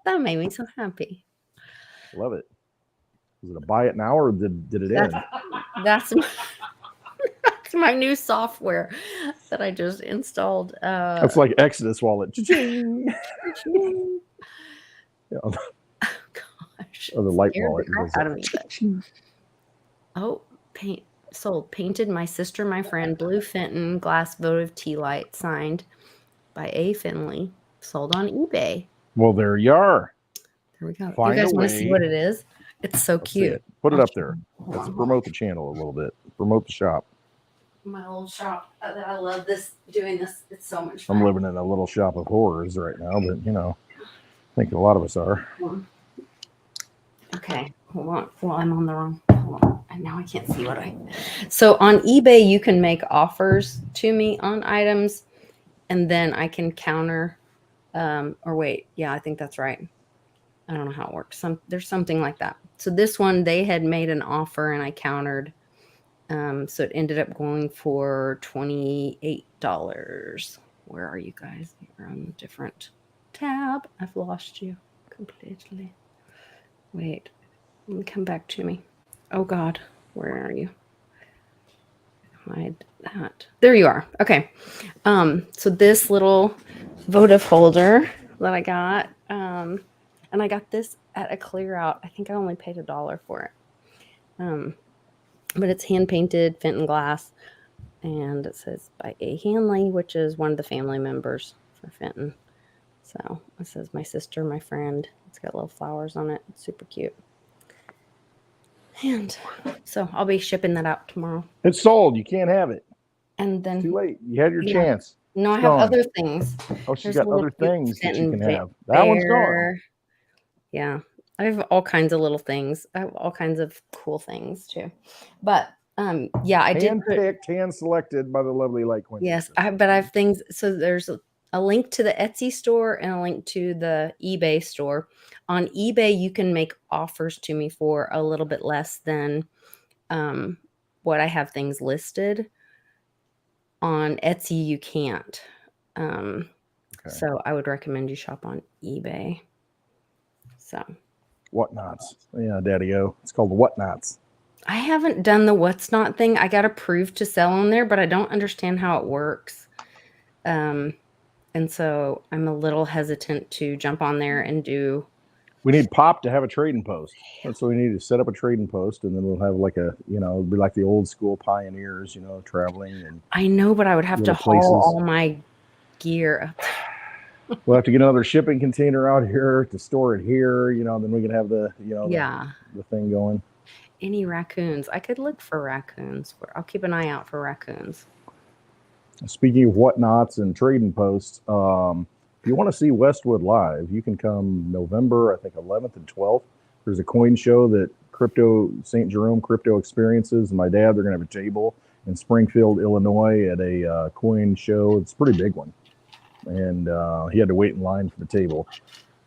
That made me so happy. Love it. Was it a buy it now or did it end? That's my new software that I just installed. That's like Exodus wallet. Cha-ching. Yeah. Oh gosh. Oh, the light wallet. Out of me, painted my sister, my friend, blue Fenton glass votive tea light, signed by A. Finley, sold on eBay. Well, there you are. There we go. You guys want to see what it is? It's so cute. Put it up there. Let's promote the channel a little bit. Promote the shop. My old shop. I love doing this. It's so much fun. I'm living in a little shop of horrors right now, but I think a lot of us are. Okay. Hold on. Well, I'm on the wrong. Hold on. And now I can't see So on eBay, you can make offers to me on items, and then I can counter. Or wait. Yeah, I think that's right. I don't know how it works. There's something like that. So this one, they had made an offer and I countered. So it ended up going for $28. Where are you guys? You're on a different tab. I've lost you completely. Wait, let me come back to me. Oh God, where are you? Hide that. There you are. Okay. So this little votive holder that I got, and I got this at a clear out. I think I only paid $1 for it. But it's hand painted Fenton glass, and it says by A. Hanley, which is one of the family members for Fenton. So it says my sister, my friend. It's got little flowers on it. It's super cute. And so I'll be shipping that out tomorrow. It's sold. You can't have it. And then It's too late. You had your chance. No, I It's have gone. other things. Oh, she's There's got a little other things that you Fenton can have. That one's gone. bear. Yeah. I have all kinds of little things. I have all kinds of cool things too. But yeah, I did put Hand-picked, hand-selected by the lovely Litecoin. yes, but I have things. So there's a link to the Etsy store and a link to the eBay store. On eBay, you can make offers to me for a little bit less than what I have things listed. On Etsy, you can't. So I would recommend you shop on eBay. So Whatnots. Yeah, Daddy-O. It's called the Whatnots. I haven't done the what's not thing. I got approved to sell on there, but I don't understand how it works. And so I'm a little hesitant to jump on there and do. We need Pop to have a trading post. That's what we need, to set up a trading post, and then we'll have like a, it'll be like the old school pioneers, traveling. And I know, but I would have to haul all my gear up. We'll have to get another shipping container out here to store it here, then we can have the, the thing going. Any raccoons? I could look for raccoons. I'll keep an eye out for raccoons. Speaking of whatnots and trading posts, if you want to see Westwood live, you can come November, I think 11th and 12th. There's a coin show that St. Jerome Crypto Experiences and my dad, they're going to have a table in Springfield, Illinois at a coin show. It's a pretty big one. And he had to wait in line for the table.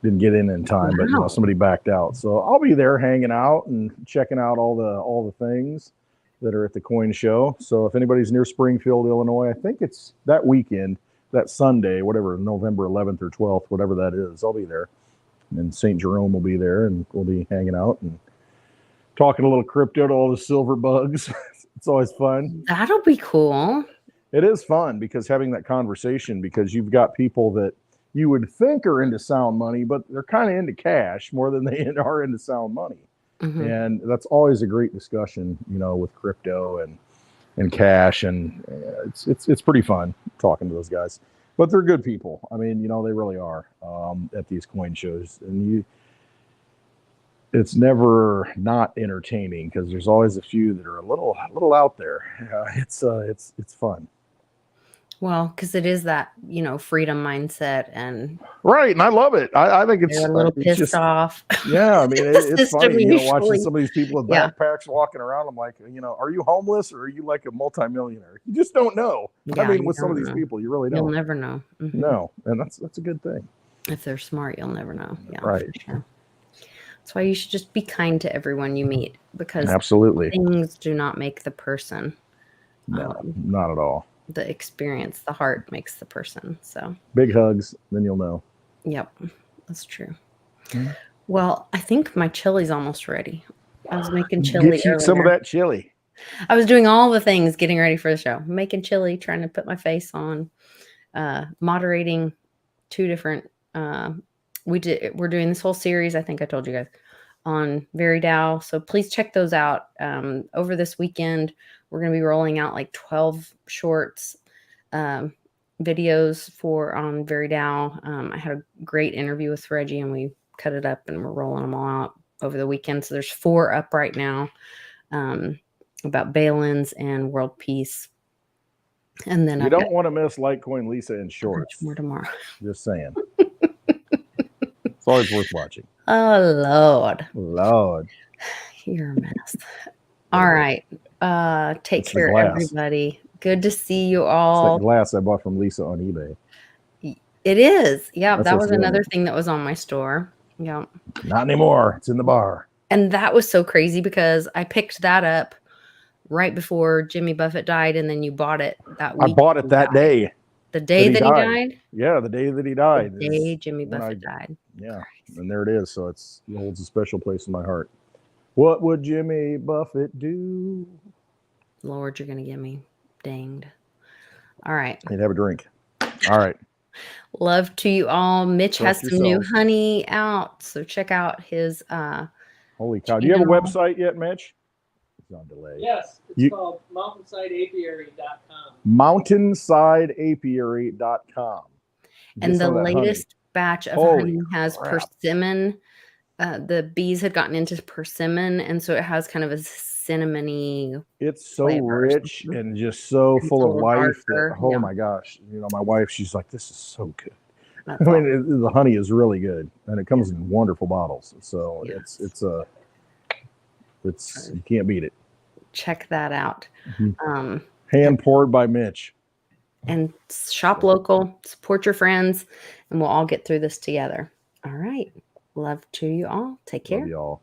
Didn't get in time, but somebody backed out. So I'll be there hanging out and checking out all the things that are at the coin show. So if anybody's near Springfield, Illinois, I think it's that weekend, that Sunday, whatever, November 11th or 12th, whatever that is, I'll be there. And St. Jerome will be there, and we'll be hanging out and talking a little crypto to all the silver bugs. It's always fun. That'll be cool. It is fun because having that conversation, because you've got people that you would think are into sound money, but they're kind of into cash more than they are into sound money. Mm-hmm. And that's always a great discussion, with crypto and cash. And it's pretty fun talking to those guys, but they're good people. I mean, they really are at these coin shows, and it's never not entertaining because there's always a few that are a little out there. It's fun. Well, because it is that, freedom mindset and right. And I love it. I think it's a little pissed off. Yeah. I mean, it's funny, watching some of these people with backpacks walking around. I'm like, are you homeless or are you like a multimillionaire? You just don't know. Yeah, I mean, with some of these people, you really don't. You'll never know. Mm-hmm. No. And that's a good thing. If they're smart, you'll never know. Yeah. Right. For sure. That's why you should just be kind to everyone you meet, because absolutely things do not make the person. No, not at all. The experience, the heart makes the person. So big hugs, then you'll know. Yep, that's true. Mm-hmm. Well, I think my chili's almost ready. I was making chili. Get you some of that chili. I was doing all the things, getting ready for the show, making chili, trying to put my face on, moderating 2 different. We're doing this whole series, I think I told you guys, on VeryDAO. So please check those out. Over this weekend, we're going to be rolling out like 12 shorts, videos on VeryDAO. I had a great interview with Reggie, and we cut it up and we're rolling them all out over the weekend. So there's 4 up right now, about bail-ins and world peace. And then you don't want to miss Litecoin Lisa in shorts. More tomorrow. Just saying. It's always worth watching. Oh, Lord. You're a mess. All right. Take care, everybody. Good to see you all. It's that glass I bought from Lisa on eBay. It is. Yeah, that was another thing that was on my store. Yeah. Not anymore. It's in the bar. And that was so crazy because I picked that up right before Jimmy Buffett died, and then you bought it that week. I bought it that day. The day that he died? Yeah, the day that he died. The day Jimmy Buffett died. Yeah. And there it is. So it holds a special place in my heart. What would Jimmy Buffett do? Lord, you're going to get me dinged. All right. He'd have a drink. All right. Love to you all. Mitch Trust has some new yourselves. honey out, so check out his Holy cow. Do you have a channel. website yet, Mitch? It's on delay. Yes, it's called mountainsideapiary.com. Mountainsideapiary.com. And the latest batch of honey has crap. persimmon. The bees had gotten into persimmon, and so it has kind of a cinnamony. It's so rich and just so full of life that, oh my gosh. You know, my wife, she's like, this is so good. I mean, the honey is really good, and it comes in wonderful bottles. So it's you can't beat it. Check that out. Hand poured by Mitch. And shop local, support your friends, and we'll all get through this together. All right. Love to you all. Take care. Love you all.